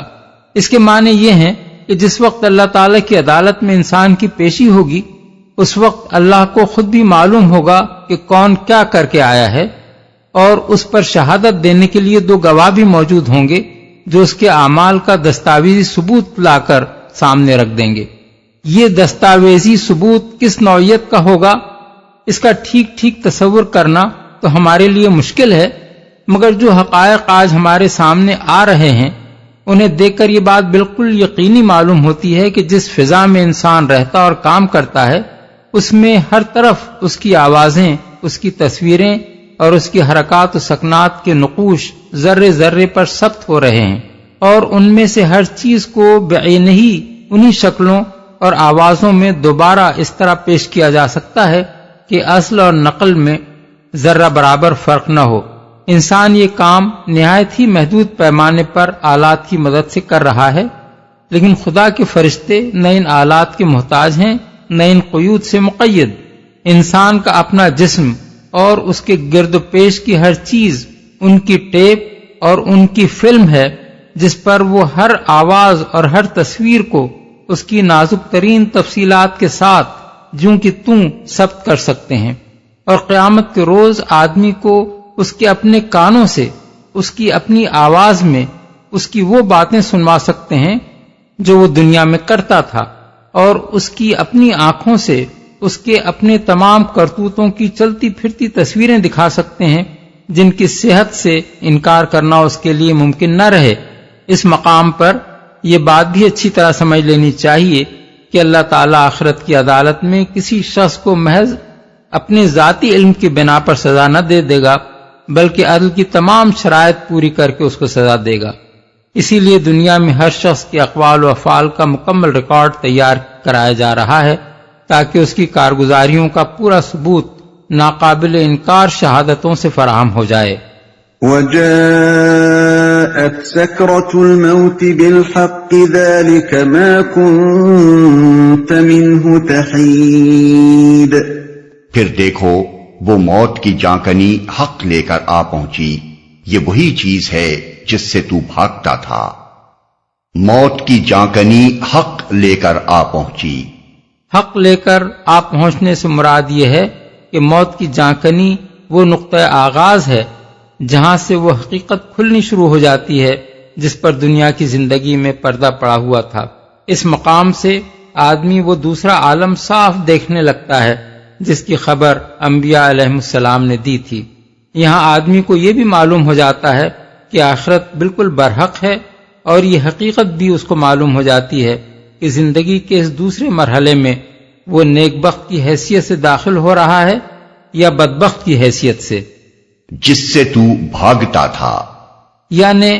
اس کے معنی یہ ہیں کہ جس وقت اللہ تعالیٰ کی عدالت میں انسان کی پیشی ہوگی اس وقت اللہ کو خود بھی معلوم ہوگا کہ کون کیا کر کے آیا ہے، اور اس پر شہادت دینے کے لیے دو گواہ بھی موجود ہوں گے جو اس کے اعمال کا دستاویزی ثبوت لا کر سامنے رکھ دیں گے۔ یہ دستاویزی ثبوت کس نوعیت کا ہوگا اس کا ٹھیک ٹھیک تصور کرنا تو ہمارے لیے مشکل ہے، مگر جو حقائق آج ہمارے سامنے آ رہے ہیں انہیں دیکھ کر یہ بات بالکل یقینی معلوم ہوتی ہے کہ جس فضا میں انسان رہتا اور کام کرتا ہے اس میں ہر طرف اس کی آوازیں، اس کی تصویریں اور اس کی حرکات و سکنات کے نقوش ذرے ذرے پر ثبت ہو رہے ہیں، اور ان میں سے ہر چیز کو بعینہ ہی انہی شکلوں اور آوازوں میں دوبارہ اس طرح پیش کیا جا سکتا ہے کہ اصل اور نقل میں ذرہ برابر فرق نہ ہو۔ انسان یہ کام نہایت ہی محدود پیمانے پر آلات کی مدد سے کر رہا ہے، لیکن خدا کے فرشتے نہ ان آلات کے محتاج ہیں نہ ان قیود سے مقید۔ انسان کا اپنا جسم اور اس کے گرد و پیش کی ہر چیز ان کی ٹیپ اور ان کی فلم ہے جس پر وہ ہر آواز اور ہر تصویر کو اس کی نازک ترین تفصیلات کے ساتھ جوں کہ توں ثبت کر سکتے ہیں، اور قیامت کے روز آدمی کو اس کے اپنے کانوں سے اس کی اپنی آواز میں اس کی وہ باتیں سنوا سکتے ہیں جو وہ دنیا میں کرتا تھا، اور اس کی اپنی آنکھوں سے اس کے اپنے تمام کرتوتوں کی چلتی پھرتی تصویریں دکھا سکتے ہیں جن کی صحت سے انکار کرنا اس کے لیے ممکن نہ رہے۔ اس مقام پر یہ بات بھی اچھی طرح سمجھ لینی چاہیے کہ اللہ تعالیٰ آخرت کی عدالت میں کسی شخص کو محض اپنے ذاتی علم کی بنا پر سزا نہ دے گا، بلکہ عدل کی تمام شرائط پوری کر کے اس کو سزا دے گا۔ اسی لیے دنیا میں ہر شخص کے اقوال و افعال کا مکمل ریکارڈ تیار کرایا جا رہا ہے تاکہ اس کی کارگزاریوں کا پورا ثبوت ناقابل انکار شہادتوں سے فراہم ہو جائے۔ وَجَاءَتْ سَكْرَةُ الْمَوْتِ بِالْحَقِّ ذَلِكَ مَا كُنْتَ مِنْهُ تَحِيدُ۔ پھر دیکھو وہ موت کی جانکنی حق لے کر آ پہنچی، یہ وہی چیز ہے جس سے تو بھاگتا تھا۔ موت کی جانکنی حق لے کر آ پہنچی۔ حق لے کر آ پہنچنے سے مراد یہ ہے کہ موت کی جانکنی وہ نقطہ آغاز ہے جہاں سے وہ حقیقت کھلنی شروع ہو جاتی ہے جس پر دنیا کی زندگی میں پردہ پڑا ہوا تھا۔ اس مقام سے آدمی وہ دوسرا عالم صاف دیکھنے لگتا ہے جس کی خبر انبیاء علیہ السلام نے دی تھی۔ یہاں آدمی کو یہ بھی معلوم ہو جاتا ہے کہ آخرت بالکل برحق ہے، اور یہ حقیقت بھی اس کو معلوم ہو جاتی ہے کہ زندگی کے اس دوسرے مرحلے میں وہ نیک بخت کی حیثیت سے داخل ہو رہا ہے یا بدبخت کی حیثیت سے، جس سے تو بھاگتا تھا۔ یعنی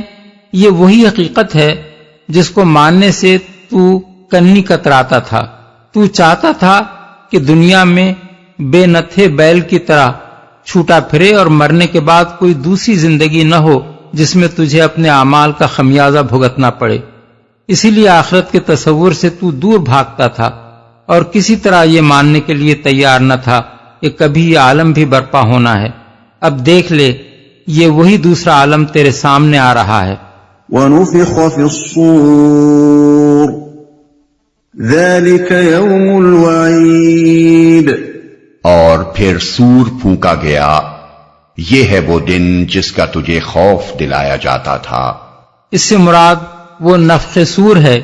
یہ وہی حقیقت ہے جس کو ماننے سے تو کنی کتراتا تھا۔ تو چاہتا تھا کہ دنیا میں بے نتھے بیل کی طرح چھوٹا پھرے اور مرنے کے بعد کوئی دوسری زندگی نہ ہو جس میں تجھے اپنے اعمال کا خمیازہ بھگتنا پڑے۔ اسی لیے آخرت کے تصور سے تو دور بھاگتا تھا اور کسی طرح یہ ماننے کے لیے تیار نہ تھا کہ کبھی یہ عالم بھی برپا ہونا ہے۔ اب دیکھ لے، یہ وہی دوسرا عالم تیرے سامنے آ رہا ہے۔ وَنُفِخَ فِي الصُّورِ ذَلِكَ يَوْمُ الْوَعِيدِ، اور پھر سور پھونکا گیا، یہ ہے وہ دن جس کا تجھے خوف دلایا جاتا تھا۔ اس سے مراد وہ نفخ سور ہے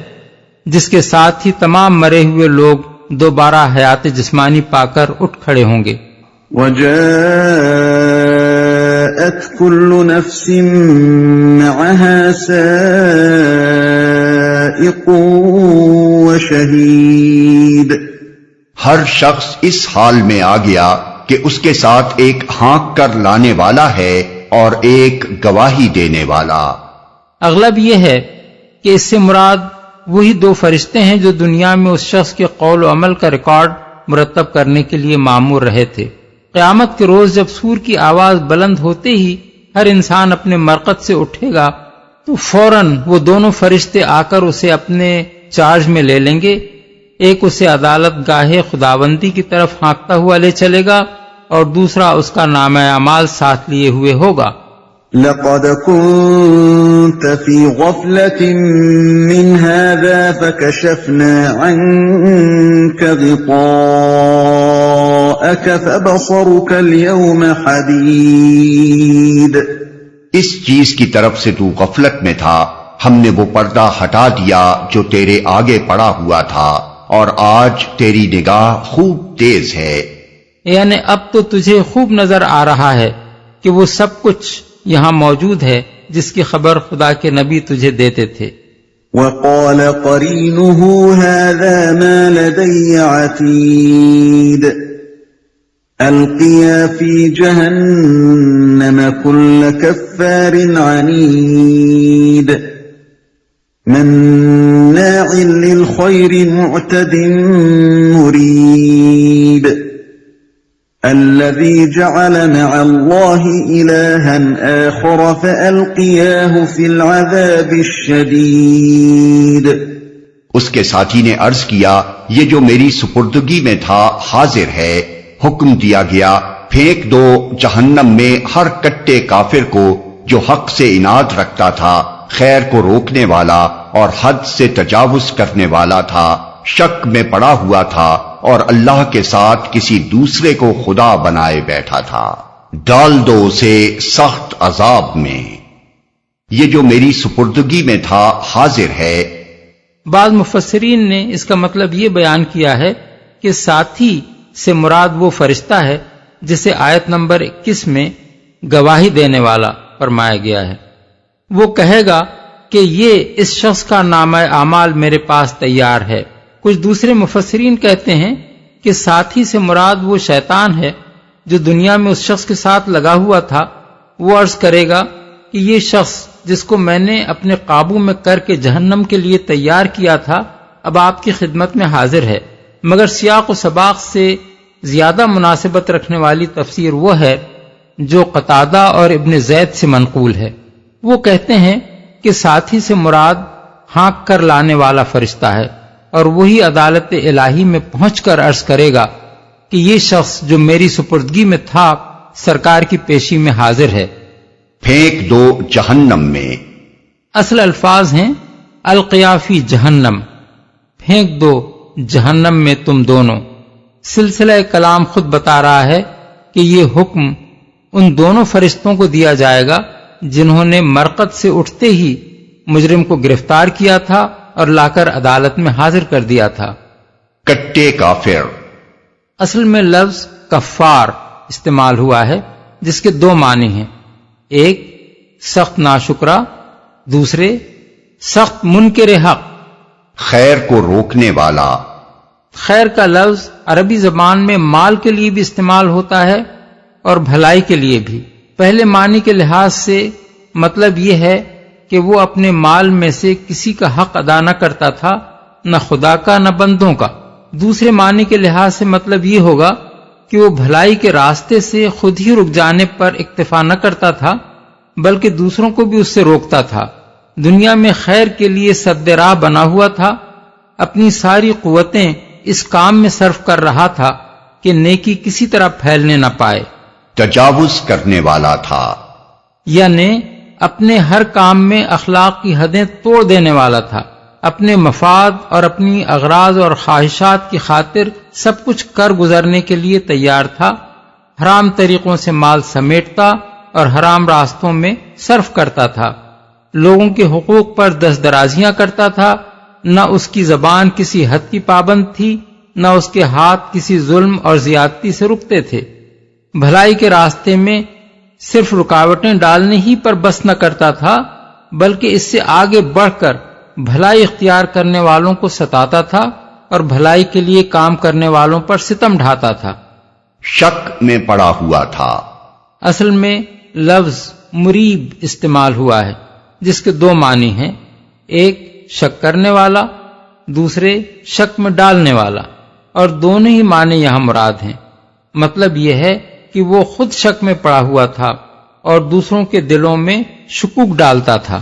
جس کے ساتھ ہی تمام مرے ہوئے لوگ دوبارہ حیات جسمانی پا کر اٹھ کھڑے ہوں گے۔ وَجَاءَتْ كُلُّ نَفْسٍ مَّعَهَا سَائِقٌ وَشَهِيدٌ، ہر شخص اس حال میں آ گیا کہ اس کے ساتھ ایک ہانک کر لانے والا ہے اور ایک گواہی دینے والا۔ اغلب یہ ہے کہ اس سے مراد وہی دو فرشتے ہیں جو دنیا میں اس شخص کے قول و عمل کا ریکارڈ مرتب کرنے کے لیے مامور رہے تھے۔ قیامت کے روز جب سور کی آواز بلند ہوتے ہی ہر انسان اپنے مرقد سے اٹھے گا تو فوراً وہ دونوں فرشتے آ کر اسے اپنے چارج میں لے لیں گے۔ ایک اسے عدالت گاہ خداوندی کی طرف ہانکتا ہوا لے چلے گا اور دوسرا اس کا نامہ اعمال ساتھ لیے ہوئے ہوگا۔ لَقَدْ كُنْتَ فِي غَفْلَةٍ مِّنْ هَذَا فَكَشَفْنَا عَنْكَ غِطَاءَكَ فَبَصَرُكَ الْيَوْمَ حَدِيدٌ، اس چیز کی طرف سے تو غفلت میں تھا، ہم نے وہ پردہ ہٹا دیا جو تیرے آگے پڑا ہوا تھا، اور آج تیری نگاہ خوب تیز ہے۔ یعنی اب تو تجھے خوب نظر آ رہا ہے کہ وہ سب کچھ یہاں موجود ہے جس کی خبر خدا کے نبی تجھے دیتے تھے۔ وَقَالَ قَرِينُهُ هَذَا مَا لَدَيَّ عَتِيدٌ أَلْقِيَا فِي جَهَنَّمَ كُلَّ كَفَّارٍ عَنِيدٍ مَنَّاعٍ لِلْخَيْرِ مُعْتَدٍ مُرِيبٍ الذي جعل مع الله إلها آخر فألقياه في العذاب الشديد۔ اس کے ساتھی نے عرض کیا، یہ جو میری سپردگی میں تھا حاضر ہے۔ حکم دیا گیا، پھینک دو جہنم میں ہر کٹے کافر کو جو حق سے عناد رکھتا تھا، خیر کو روکنے والا اور حد سے تجاوز کرنے والا تھا، شک میں پڑا ہوا تھا اور اللہ کے ساتھ کسی دوسرے کو خدا بنائے بیٹھا تھا۔ ڈال دو اسے سخت عذاب میں، یہ جو میری سپردگی میں تھا حاضر ہے۔ بعض مفسرین نے اس کا مطلب یہ بیان کیا ہے کہ ساتھی سے مراد وہ فرشتہ ہے جسے آیت نمبر 21 میں گواہی دینے والا فرمایا گیا ہے۔ وہ کہے گا کہ یہ اس شخص کا نامہ اعمال میرے پاس تیار ہے۔ کچھ دوسرے مفسرین کہتے ہیں کہ ساتھی سے مراد وہ شیطان ہے جو دنیا میں اس شخص کے ساتھ لگا ہوا تھا۔ وہ عرض کرے گا کہ یہ شخص جس کو میں نے اپنے قابو میں کر کے جہنم کے لیے تیار کیا تھا اب آپ کی خدمت میں حاضر ہے۔ مگر سیاق و سباق سے زیادہ مناسبت رکھنے والی تفسیر وہ ہے جو قتادہ اور ابن زید سے منقول ہے۔ وہ کہتے ہیں کہ ساتھی سے مراد ہانک کر لانے والا فرشتہ ہے اور وہی عدالت الہی میں پہنچ کر عرض کرے گا کہ یہ شخص جو میری سپردگی میں تھا سرکار کی پیشی میں حاضر ہے۔ پھینک دو جہنم میں، اصل الفاظ ہیں القیا فی جہنم، پھینک دو جہنم میں تم دونوں۔ سلسلہ کلام خود بتا رہا ہے کہ یہ حکم ان دونوں فرشتوں کو دیا جائے گا جنہوں نے مرقد سے اٹھتے ہی مجرم کو گرفتار کیا تھا اور لا کر عدالت میں حاضر کر دیا تھا۔ کٹے کافر، اصل میں لفظ کفار استعمال ہوا ہے جس کے دو معنی ہیں، ایک سخت ناشکرا، دوسرے سخت منکر حق۔ خیر کو روکنے والا۔ خیر کا لفظ عربی زبان میں مال کے لیے بھی استعمال ہوتا ہے اور بھلائی کے لیے بھی۔ پہلے معنی کے لحاظ سے مطلب یہ ہے کہ وہ اپنے مال میں سے کسی کا حق ادا نہ کرتا تھا، نہ خدا کا نہ بندوں کا۔ دوسرے معنی کے لحاظ سے مطلب یہ ہوگا کہ وہ بھلائی کے راستے سے خود ہی رک جانے پر اکتفا نہ کرتا تھا بلکہ دوسروں کو بھی اس سے روکتا تھا۔ دنیا میں خیر کے لیے سد راہ بنا ہوا تھا، اپنی ساری قوتیں اس کام میں صرف کر رہا تھا کہ نیکی کسی طرح پھیلنے نہ پائے۔ تجاوز کرنے والا تھا، یعنی اپنے ہر کام میں اخلاق کی حدیں توڑ دینے والا تھا، اپنے مفاد اور اپنی اغراض اور خواہشات کی خاطر سب کچھ کر گزرنے کے لیے تیار تھا، حرام طریقوں سے مال سمیٹتا اور حرام راستوں میں صرف کرتا تھا، لوگوں کے حقوق پر دست درازیاں کرتا تھا، نہ اس کی زبان کسی حد کی پابند تھی، نہ اس کے ہاتھ کسی ظلم اور زیادتی سے رکتے تھے، بھلائی کے راستے میں صرف رکاوٹیں ڈالنے ہی پر بس نہ کرتا تھا بلکہ اس سے آگے بڑھ کر بھلائی اختیار کرنے والوں کو ستاتا تھا اور بھلائی کے لیے کام کرنے والوں پر ستم ڈھاتا تھا۔ شک میں پڑا ہوا تھا، اصل میں لفظ مریب استعمال ہوا ہے جس کے دو معنی ہیں، ایک شک کرنے والا، دوسرے شک میں ڈالنے والا، اور دونوں ہی معنی یہاں مراد ہیں۔ مطلب یہ ہے کہ وہ خود شک میں پڑا ہوا تھا اور دوسروں کے دلوں میں شکوک ڈالتا تھا۔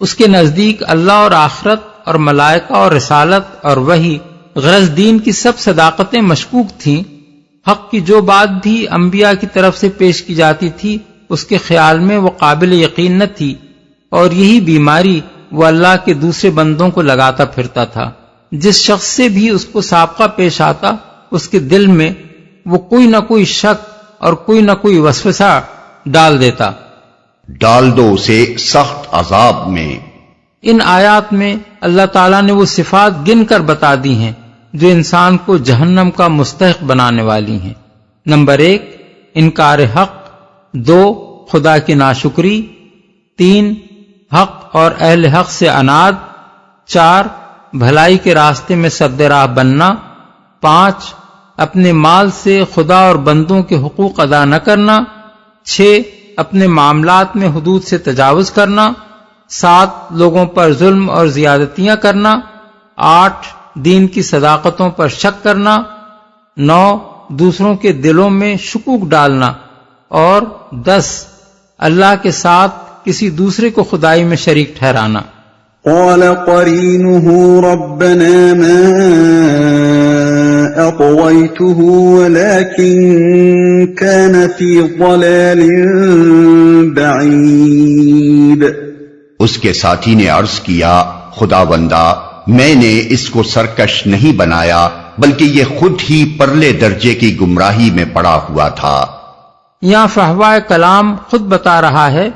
اس کے نزدیک اللہ اور آخرت اور ملائکہ اور رسالت اور وحی غرض دین کی سب صداقتیں مشکوک تھیں، حق کی جو بات بھی انبیاء کی طرف سے پیش کی جاتی تھی اس کے خیال میں وہ قابل یقین نہ تھی، اور یہی بیماری وہ اللہ کے دوسرے بندوں کو لگاتا پھرتا تھا۔ جس شخص سے بھی اس کو سابقہ پیش آتا اس کے دل میں وہ کوئی نہ کوئی شک اور کوئی نہ کوئی وسوسہ ڈال دیتا۔ ڈال دو اسے سخت عذاب میں۔ ان آیات میں اللہ تعالیٰ نے وہ صفات گن کر بتا دی ہیں جو انسان کو جہنم کا مستحق بنانے والی ہیں۔ نمبر 1 انکار حق، 2 خدا کی ناشکری، 3 حق اور اہل حق سے عناد، 4 بھلائی کے راستے میں سد راہ بننا، 5 اپنے مال سے خدا اور بندوں کے حقوق ادا نہ کرنا، 6 اپنے معاملات میں حدود سے تجاوز کرنا، 7 لوگوں پر ظلم اور زیادتیاں کرنا، 8 دین کی صداقتوں پر شک کرنا، 9 دوسروں کے دلوں میں شکوک ڈالنا، اور 10 اللہ کے ساتھ کسی دوسرے کو خدائی میں شریک ٹھہرانا۔ قال قرينه ربنا ما أطويته ولكن كان في ضلال بعيد۔ اس کے ساتھی نے عرض کیا، خداوندا میں نے اس کو سرکش نہیں بنایا بلکہ یہ خود ہی پرلے درجے کی گمراہی میں پڑا ہوا تھا۔ یہاں فہوا کلام خود بتا رہا ہے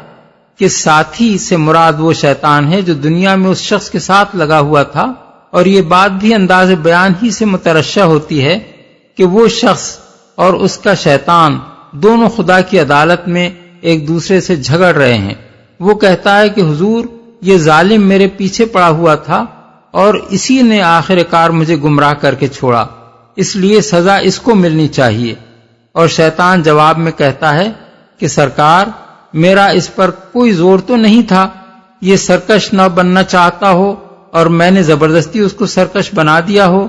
کہ ساتھی سے مراد وہ شیطان ہے جو دنیا میں اس شخص کے ساتھ لگا ہوا تھا، اور یہ بات بھی انداز بیان ہی سے مترشح ہوتی ہے کہ وہ شخص اور اس کا شیطان دونوں خدا کی عدالت میں ایک دوسرے سے جھگڑ رہے ہیں۔ وہ کہتا ہے کہ حضور یہ ظالم میرے پیچھے پڑا ہوا تھا اور اسی نے آخر کار مجھے گمراہ کر کے چھوڑا، اس لیے سزا اس کو ملنی چاہیے۔ اور شیطان جواب میں کہتا ہے کہ سرکار میرا اس پر کوئی زور تو نہیں تھا، یہ سرکش نہ بننا چاہتا ہو اور میں نے زبردستی اس کو سرکش بنا دیا ہو،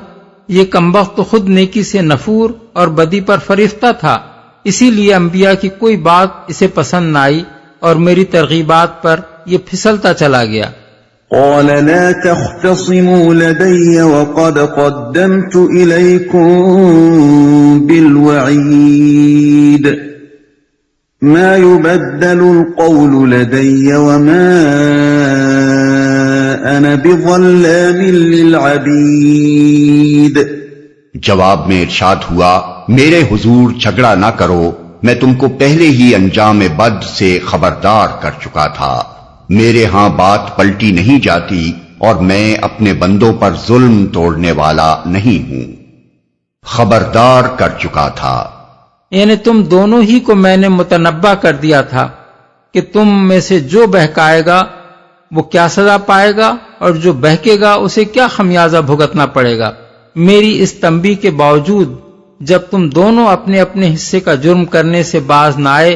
یہ کمبخت تو خود نیکی سے نفور اور بدی پر فریفتہ تھا، اسی لیے انبیاء کی کوئی بات اسے پسند نہ آئی اور میری ترغیبات پر یہ پھسلتا چلا گیا۔ قال لا تختصموا لدي وقد قدمت إليكم بالوعيد ما يبدل القول لدي وما أنا بظلام للعبيد۔ جواب میں ارشاد ہوا، میرے حضور جھگڑا نہ کرو، میں تم کو پہلے ہی انجام بد سے خبردار کر چکا تھا، میرے ہاں بات پلٹی نہیں جاتی اور میں اپنے بندوں پر ظلم توڑنے والا نہیں ہوں، خبردار کر چکا تھا۔ یعنی تم دونوں ہی کو میں نے متنبع کر دیا تھا کہ تم میں سے جو بہکائے گا وہ کیا سزا پائے گا اور جو بہکے گا اسے کیا خمیازہ بھگتنا پڑے گا۔ میری اس تنبیہ کے باوجود جب تم دونوں اپنے اپنے حصے کا جرم کرنے سے باز نہ آئے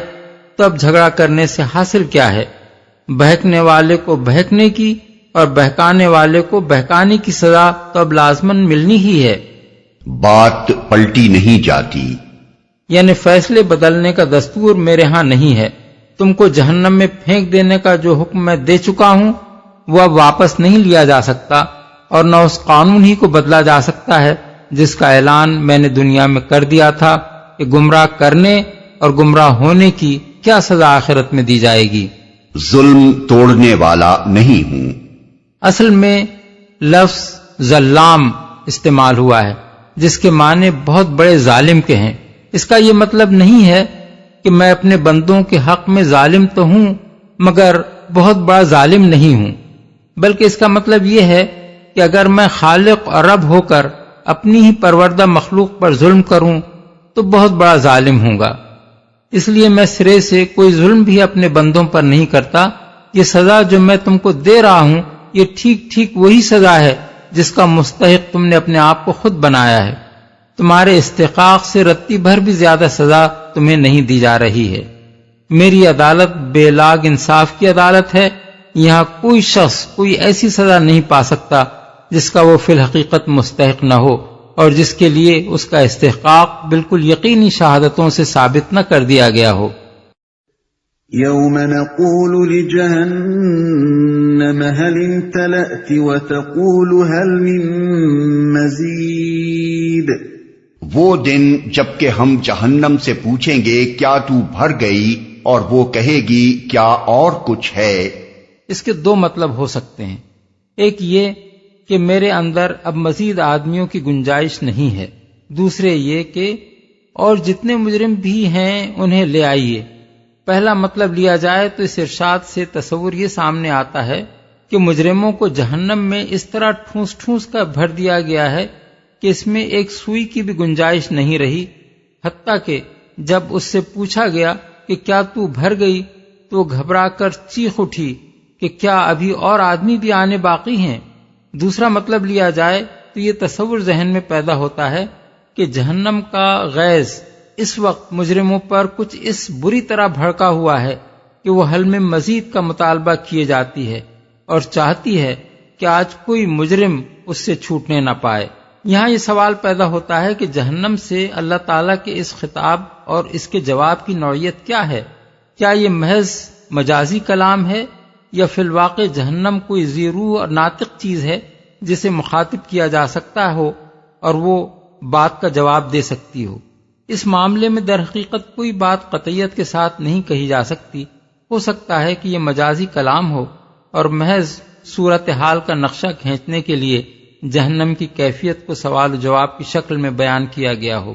تو اب جھگڑا کرنے سے حاصل کیا ہے؟ بہکنے والے کو بہکنے کی اور بہکانے والے کو بہکانے کی سزا تو اب لازماً ملنی ہی ہے۔ بات پلٹی نہیں جاتی۔ یعنی فیصلے بدلنے کا دستور میرے ہاں نہیں ہے۔ تم کو جہنم میں پھینک دینے کا جو حکم میں دے چکا ہوں وہ اب واپس نہیں لیا جا سکتا، اور نہ اس قانون ہی کو بدلا جا سکتا ہے جس کا اعلان میں نے دنیا میں کر دیا تھا کہ گمراہ کرنے اور گمراہ ہونے کی کیا سزا آخرت میں دی جائے گی۔ ظلم توڑنے والا نہیں ہوں۔ اصل میں لفظ ظلام استعمال ہوا ہے جس کے معنی بہت بڑے ظالم کے ہیں۔ اس کا یہ مطلب نہیں ہے کہ میں اپنے بندوں کے حق میں ظالم تو ہوں مگر بہت بڑا ظالم نہیں ہوں، بلکہ اس کا مطلب یہ ہے کہ اگر میں خالق اور رب ہو کر اپنی ہی پروردہ مخلوق پر ظلم کروں تو بہت بڑا ظالم ہوں گا۔ اس لیے میں سرے سے کوئی ظلم بھی اپنے بندوں پر نہیں کرتا۔ یہ سزا جو میں تم کو دے رہا ہوں یہ ٹھیک ٹھیک وہی سزا ہے جس کا مستحق تم نے اپنے آپ کو خود بنایا ہے۔ تمہارے استحقاق سے رتی بھر بھی زیادہ سزا تمہیں نہیں دی جا رہی ہے۔ میری عدالت بے لاگ انصاف کی عدالت ہے، یہاں کوئی شخص کوئی ایسی سزا نہیں پا سکتا جس کا وہ فی الحقیقت مستحق نہ ہو اور جس کے لیے اس کا استحقاق بالکل یقینی شہادتوں سے ثابت نہ کر دیا گیا ہو۔ يوم نقول لجهنم هل امتلأت وتقول هل من مزید۔ وہ دن جبکہ ہم جہنم سے پوچھیں گے کیا تو بھر گئی، اور وہ کہے گی کیا اور کچھ ہے۔ اس کے دو مطلب ہو سکتے ہیں، ایک یہ کہ میرے اندر اب مزید آدمیوں کی گنجائش نہیں ہے، دوسرے یہ کہ اور جتنے مجرم بھی ہیں انہیں لے آئیے۔ پہلا مطلب لیا جائے تو اس ارشاد سے تصور یہ سامنے آتا ہے کہ مجرموں کو جہنم میں اس طرح ٹھونس ٹھونس کر بھر دیا گیا ہے کہ اس میں ایک سوئی کی بھی گنجائش نہیں رہی، حتیٰ کہ جب اس سے پوچھا گیا کہ کیا تو بھر گئی تو وہ گھبرا کر چیخ اٹھی کہ کیا ابھی اور آدمی بھی آنے باقی ہیں۔ دوسرا مطلب لیا جائے تو یہ تصور ذہن میں پیدا ہوتا ہے کہ جہنم کا غیظ اس وقت مجرموں پر کچھ اس بری طرح بھڑکا ہوا ہے کہ وہ حل میں مزید کا مطالبہ کیے جاتی ہے اور چاہتی ہے کہ آج کوئی مجرم اس سے چھوٹنے نہ پائے۔ یہاں یہ سوال پیدا ہوتا ہے کہ جہنم سے اللہ تعالیٰ کے اس خطاب اور اس کے جواب کی نوعیت کیا ہے؟ کیا یہ محض مجازی کلام ہے یا فی الواقع جہنم کوئی ذی روح اور ناطق چیز ہے جسے مخاطب کیا جا سکتا ہو اور وہ بات کا جواب دے سکتی ہو؟ اس معاملے میں در حقیقت کوئی بات قطعیت کے ساتھ نہیں کہی جا سکتی۔ ہو سکتا ہے کہ یہ مجازی کلام ہو اور محض صورتحال کا نقشہ کھینچنے کے لیے جہنم کی کیفیت کو سوال و جواب کی شکل میں بیان کیا گیا ہو۔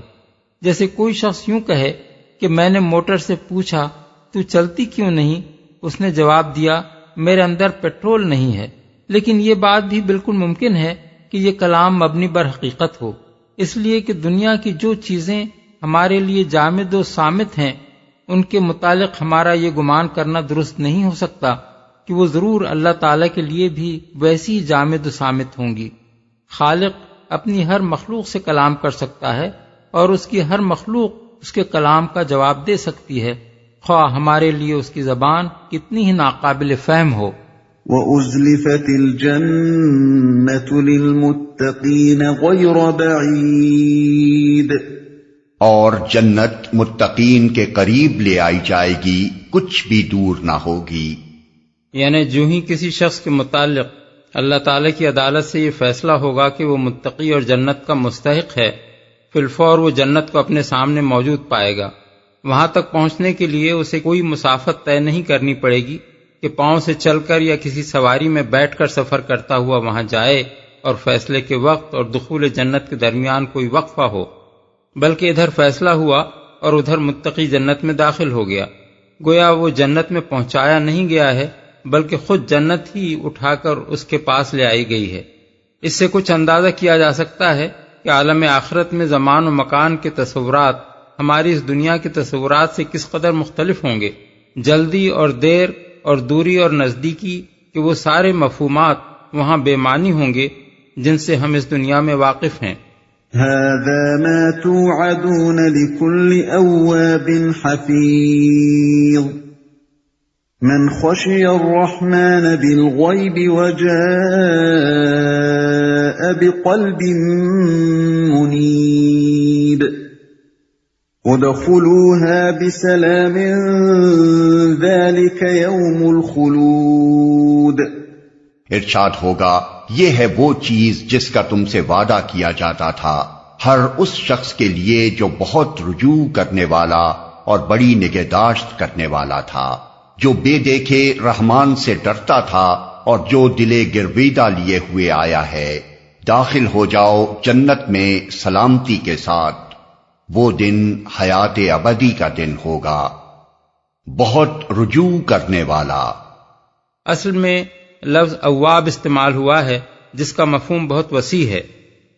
جیسے کوئی شخص یوں کہے کہ میں نے موٹر سے پوچھا تو چلتی کیوں نہیں؟ اس نے جواب دیا میرے اندر پیٹرول نہیں ہے۔ لیکن یہ بات بھی بالکل ممکن ہے کہ یہ کلام مبنی بر حقیقت ہو، اس لیے کہ دنیا کی جو چیزیں ہمارے لیے جامد و صامت ہیں ان کے متعلق ہمارا یہ گمان کرنا درست نہیں ہو سکتا کہ وہ ضرور اللہ تعالیٰ کے لیے بھی ویسی جامد و صامت ہوں گی۔ خالق اپنی ہر مخلوق سے کلام کر سکتا ہے اور اس کی ہر مخلوق اس کے کلام کا جواب دے سکتی ہے، خواہ ہمارے لیے اس کی زبان کتنی ہی ناقابل فہم ہو۔ وَأُزْلِفَتِ الْجَنَّةُ لِلْمُتَّقِينَ غَيْرَ بَعِيدٍ۔ اور جنت متقین کے قریب لے آئی جائے گی، کچھ بھی دور نہ ہوگی۔ یعنی جو ہی کسی شخص کے متعلق اللہ تعالیٰ کی عدالت سے یہ فیصلہ ہوگا کہ وہ متقی اور جنت کا مستحق ہے، فی الفور وہ جنت کو اپنے سامنے موجود پائے گا۔ وہاں تک پہنچنے کے لیے اسے کوئی مسافت طے نہیں کرنی پڑے گی کہ پاؤں سے چل کر یا کسی سواری میں بیٹھ کر سفر کرتا ہوا وہاں جائے اور فیصلے کے وقت اور دخول جنت کے درمیان کوئی وقفہ ہو، بلکہ ادھر فیصلہ ہوا اور ادھر متقی جنت میں داخل ہو گیا۔ گویا وہ جنت میں پہنچایا نہیں گیا ہے بلکہ خود جنت ہی اٹھا کر اس کے پاس لے آئی گئی ہے۔ اس سے کچھ اندازہ کیا جا سکتا ہے کہ عالم آخرت میں زمان و مکان کے تصورات ہماری اس دنیا کے تصورات سے کس قدر مختلف ہوں گے۔ جلدی اور دیر اور دوری اور نزدیکی کہ وہ سارے مفہومات وہاں بے معنی ہوں گے جن سے ہم اس دنیا میں واقف ہیں۔ هذا ما توعدون لكل أواب حفيظ من خشي الرحمن بالغيب وجاء بقلب منيب۔ ادخلوها بسلام ذلك يوم الخلود۔ ارشاد ہوگا یہ ہے وہ چیز جس کا تم سے وعدہ کیا جاتا تھا ہر اس شخص کے لیے جو بہت رجوع کرنے والا اور بڑی نگہداشت کرنے والا تھا، جو بے دیکھے رحمان سے ڈرتا تھا اور جو دل گرویدہ لیے ہوئے آیا ہے، داخل ہو جاؤ جنت میں سلامتی کے ساتھ، وہ دن حیات ابدی کا دن ہوگا، بہت رجوع کرنے والا۔ اصل میں لفظ اواب استعمال ہوا ہے جس کا مفہوم بہت وسیع ہے۔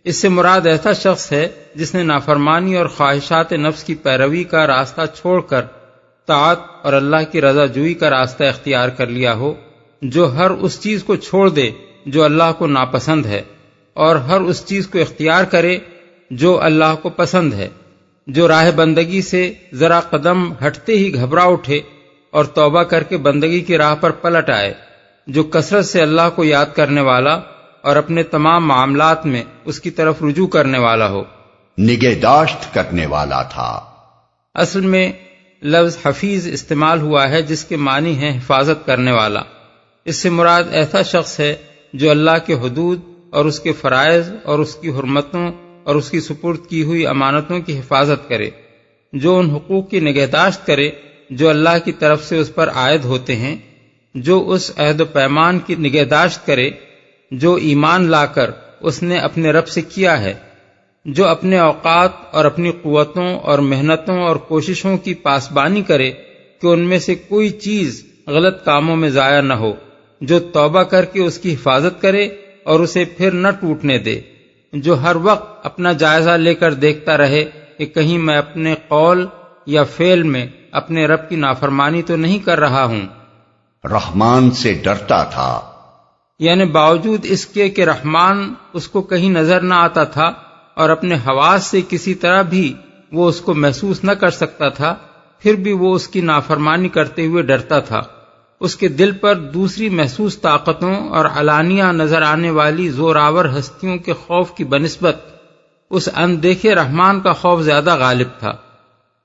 اس سے مراد ایسا شخص ہے جس نے نافرمانی اور خواہشات نفس کی پیروی کا راستہ چھوڑ کر طاعت اور اللہ کی رضا جوئی کا راستہ اختیار کر لیا ہو، جو ہر اس چیز کو چھوڑ دے جو اللہ کو ناپسند ہے اور ہر اس چیز کو اختیار کرے جو اللہ کو پسند ہے، جو راہ بندگی سے ذرا قدم ہٹتے ہی گھبرا اٹھے اور توبہ کر کے بندگی کی راہ پر پلٹ آئے، جو کثرت سے اللہ کو یاد کرنے والا اور اپنے تمام معاملات میں اس کی طرف رجوع کرنے والا ہو۔ نگہداشت کرنے والا تھا۔ اصل میں لفظ حفیظ استعمال ہوا ہے جس کے معنی ہے حفاظت کرنے والا۔ اس سے مراد ایسا شخص ہے جو اللہ کے حدود اور اس کے فرائض اور اس کی حرمتوں اور اس کی سپرد کی ہوئی امانتوں کی حفاظت کرے، جو ان حقوق کی نگہداشت کرے جو اللہ کی طرف سے اس پر عائد ہوتے ہیں، جو اس عہد و پیمان کی نگہداشت کرے جو ایمان لا کر اس نے اپنے رب سے کیا ہے، جو اپنے اوقات اور اپنی قوتوں اور محنتوں اور کوششوں کی پاسبانی کرے کہ ان میں سے کوئی چیز غلط کاموں میں ضائع نہ ہو، جو توبہ کر کے اس کی حفاظت کرے اور اسے پھر نہ ٹوٹنے دے، جو ہر وقت اپنا جائزہ لے کر دیکھتا رہے کہ کہیں میں اپنے قول یا فعل میں اپنے رب کی نافرمانی تو نہیں کر رہا ہوں۔ رحمان سے ڈرتا تھا، یعنی باوجود اس کے کہ رحمان اس کو کہیں نظر نہ آتا تھا اور اپنے حواس سے کسی طرح بھی وہ اس کو محسوس نہ کر سکتا تھا، پھر بھی وہ اس کی نافرمانی کرتے ہوئے ڈرتا تھا۔ اس کے دل پر دوسری محسوس طاقتوں اور علانیہ نظر آنے والی زوراور ہستیوں کے خوف کی بنسبت اس اندیکھے رحمان کا خوف زیادہ غالب تھا،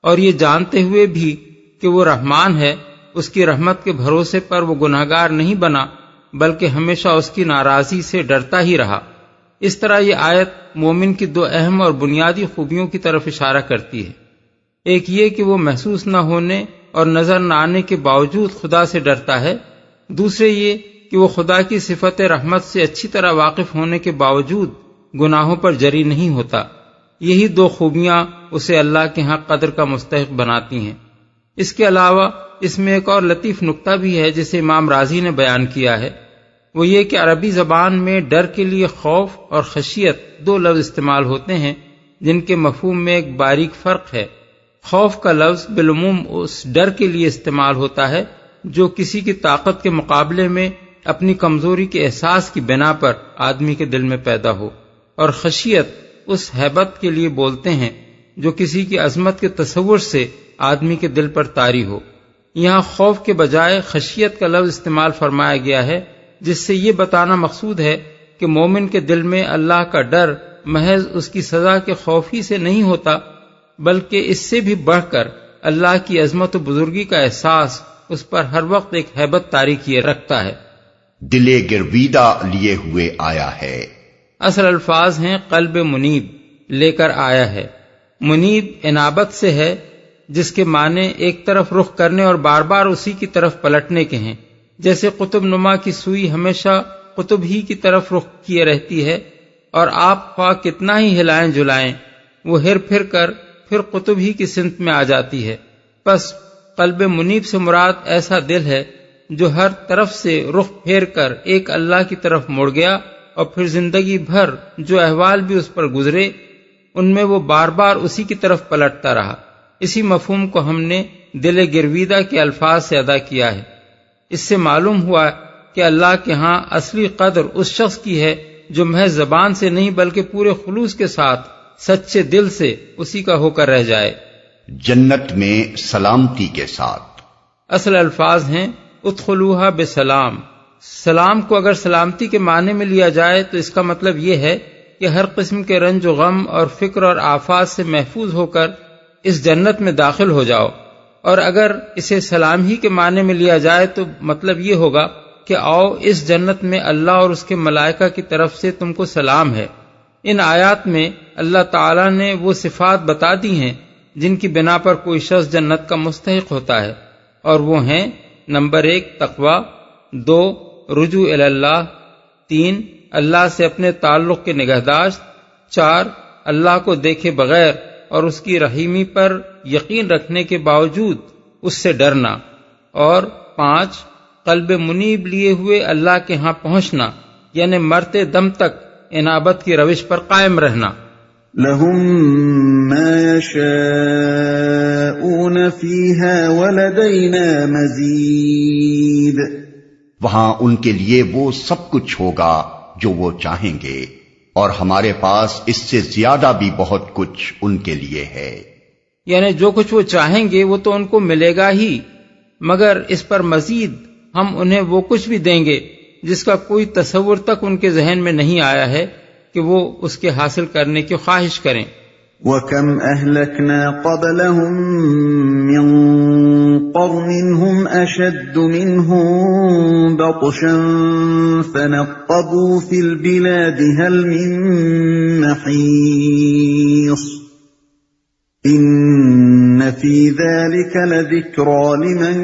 اور یہ جانتے ہوئے بھی کہ وہ رحمان ہے، اس کی رحمت کے بھروسے پر وہ گناہگار نہیں بنا بلکہ ہمیشہ اس کی ناراضی سے ڈرتا ہی رہا۔ اس طرح یہ آیت مومن کی دو اہم اور بنیادی خوبیوں کی طرف اشارہ کرتی ہے، ایک یہ کہ وہ محسوس نہ ہونے اور نظر نہ آنے کے باوجود خدا سے ڈرتا ہے، دوسرے یہ کہ وہ خدا کی صفت رحمت سے اچھی طرح واقف ہونے کے باوجود گناہوں پر جری نہیں ہوتا۔ یہی دو خوبیاں اسے اللہ کے ہاں قدر کا مستحق بناتی ہیں۔ اس کے علاوہ اس میں ایک اور لطیف نکتہ بھی ہے جسے امام رازی نے بیان کیا ہے، وہ یہ کہ عربی زبان میں ڈر کے لیے خوف اور خشیت دو لفظ استعمال ہوتے ہیں جن کے مفہوم میں ایک باریک فرق ہے۔ خوف کا لفظ بالعموم اس ڈر کے لیے استعمال ہوتا ہے جو کسی کی طاقت کے مقابلے میں اپنی کمزوری کے احساس کی بنا پر آدمی کے دل میں پیدا ہو، اور خشیت اس ہیبت کے لیے بولتے ہیں جو کسی کی عظمت کے تصور سے آدمی کے دل پر طاری ہو۔ یہاں خوف کے بجائے خشیت کا لفظ استعمال فرمایا گیا ہے، جس سے یہ بتانا مقصود ہے کہ مومن کے دل میں اللہ کا ڈر محض اس کی سزا کے خوف ہی سے نہیں ہوتا، بلکہ اس سے بھی بڑھ کر اللہ کی عظمت و بزرگی کا احساس اس پر ہر وقت ایک ہیبت طاری کیے رکھتا ہے۔ دل گرویدہ لیے ہوئے آیا ہے۔ اصل الفاظ ہیں قلب منیب، لے کر آیا ہے۔ منیب انابت سے ہے جس کے معنی ایک طرف رخ کرنے اور بار بار اسی کی طرف پلٹنے کے ہیں، جیسے قطب نما کی سوئی ہمیشہ قطب ہی کی طرف رخ کیے رہتی ہے، اور آپ خواہ کتنا ہی ہلائیں جلائیں وہ ہر پھر کر پھر قطب ہی کی سمت میں آ جاتی ہے۔ بس قلب منیب سے مراد ایسا دل ہے جو ہر طرف سے رخ پھیر کر ایک اللہ کی طرف مڑ گیا، اور پھر زندگی بھر جو احوال بھی اس پر گزرے ان میں وہ بار بار اسی کی طرف پلٹتا رہا۔ اسی مفہوم کو ہم نے دل گرویدہ کے الفاظ سے ادا کیا ہے۔ اس سے معلوم ہوا کہ اللہ کے ہاں اصلی قدر اس شخص کی ہے جو محض زبان سے نہیں بلکہ پورے خلوص کے ساتھ سچے دل سے اسی کا ہو کر رہ جائے۔ جنت میں سلامتی کے ساتھ۔ اصل الفاظ ہیں ادخلوها بسلام۔ سلام کو اگر سلامتی کے معنی میں لیا جائے تو اس کا مطلب یہ ہے کہ ہر قسم کے رنج و غم اور فکر اور آفات سے محفوظ ہو کر اس جنت میں داخل ہو جاؤ، اور اگر اسے سلام ہی کے معنی میں لیا جائے تو مطلب یہ ہوگا کہ آؤ اس جنت میں اللہ اور اس کے ملائکہ کی طرف سے تم کو سلام ہے۔ ان آیات میں اللہ تعالیٰ نے وہ صفات بتا دی ہیں جن کی بنا پر کوئی شخص جنت کا مستحق ہوتا ہے، اور وہ ہیں: نمبر 1 تقوی، 2 رجوع الی اللہ، 3 اللہ سے اپنے تعلق کے نگہداشت، 4 اللہ کو دیکھے بغیر اور اس کی رحیمی پر یقین رکھنے کے باوجود اس سے ڈرنا، اور 5 قلب منیب لیے ہوئے اللہ کے ہاں پہنچنا، یعنی مرتے دم تک انابت کی روش پر قائم رہنا۔ لهم ما يشاءون فيها ولدينا مزيد، وہاں ان کے لیے وہ سب کچھ ہوگا جو وہ چاہیں گے، اور ہمارے پاس اس سے زیادہ بھی بہت کچھ ان کے لیے ہے۔ یعنی جو کچھ وہ چاہیں گے وہ تو ان کو ملے گا ہی، مگر اس پر مزید ہم انہیں وہ کچھ بھی دیں گے جس کا کوئی تصور تک ان کے ذہن میں نہیں آیا ہے کہ وہ اس کے حاصل کرنے کی خواہش کریں۔ وَكَمْ أَهْلَكْنَا قَبْلَهُمْ مِنْ قَرْنٍ هُمْ أَشَدُّ مِنْهُمْ بَطْشًا فَنَقَّبُوا فِي الْبِلَادِ هَلْ مِنْ مَحِيصٍ إِنَّ فِي ذَلِكَ لَذِكْرَى لِمَنْ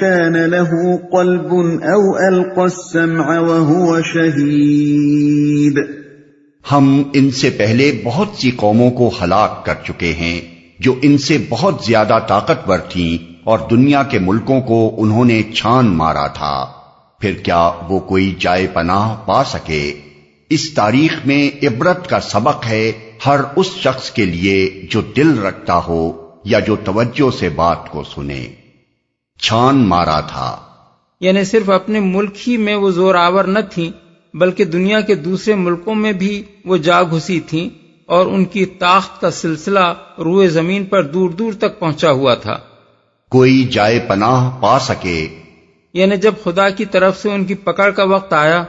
كَانَ لَهُ قَلْبٌ أَوْ أَلْقَى السَّمْعَ وَهُوَ شَهِيدٌ۔ ہم ان سے پہلے بہت سی قوموں کو ہلاک کر چکے ہیں جو ان سے بہت زیادہ طاقتور تھیں، اور دنیا کے ملکوں کو انہوں نے چھان مارا تھا، پھر کیا وہ کوئی جائے پناہ پا سکے؟ اس تاریخ میں عبرت کا سبق ہے ہر اس شخص کے لیے جو دل رکھتا ہو یا جو توجہ سے بات کو سنے۔ چھان مارا تھا یعنی صرف اپنے ملک ہی میں وہ زور آور نہ تھیں بلکہ دنیا کے دوسرے ملکوں میں بھی وہ جا گھسی تھیں، اور ان کی طاقت کا سلسلہ روئے زمین پر دور دور تک پہنچا ہوا تھا۔ کوئی جائے پناہ پا سکے، یعنی جب خدا کی طرف سے ان کی پکڑ کا وقت آیا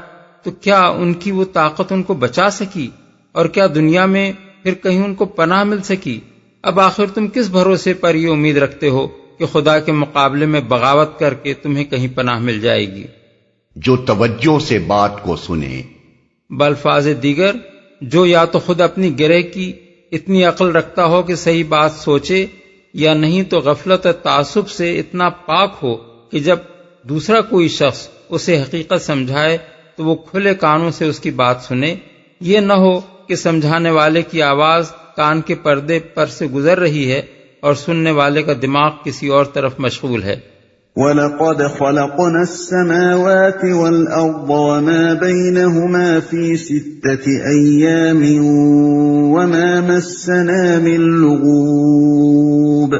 تو کیا ان کی وہ طاقت ان کو بچا سکی، اور کیا دنیا میں پھر کہیں ان کو پناہ مل سکی؟ اب آخر تم کس بھروسے پر یہ امید رکھتے ہو کہ خدا کے مقابلے میں بغاوت کر کے تمہیں کہیں پناہ مل جائے گی؟ جو توجہ سے بات کو سنے۔ بالفاظ دیگر، جو یا تو خود اپنی گرہ کی اتنی عقل رکھتا ہو کہ صحیح بات سوچے، یا نہیں تو غفلت و تعصب سے اتنا پاک ہو کہ جب دوسرا کوئی شخص اسے حقیقت سمجھائے تو وہ کھلے کانوں سے اس کی بات سنے، یہ نہ ہو کہ سمجھانے والے کی آواز کان کے پردے پر سے گزر رہی ہے اور سننے والے کا دماغ کسی اور طرف مشغول ہے۔ وَلَقَدْ خَلَقْنَا السَّمَاوَاتِ وَالْأَرْضَ وَمَا بَيْنَهُمَا فِي 6 أَيَّامٍ وَمَا مَسَّنَا مِن لُغُوبٍ۔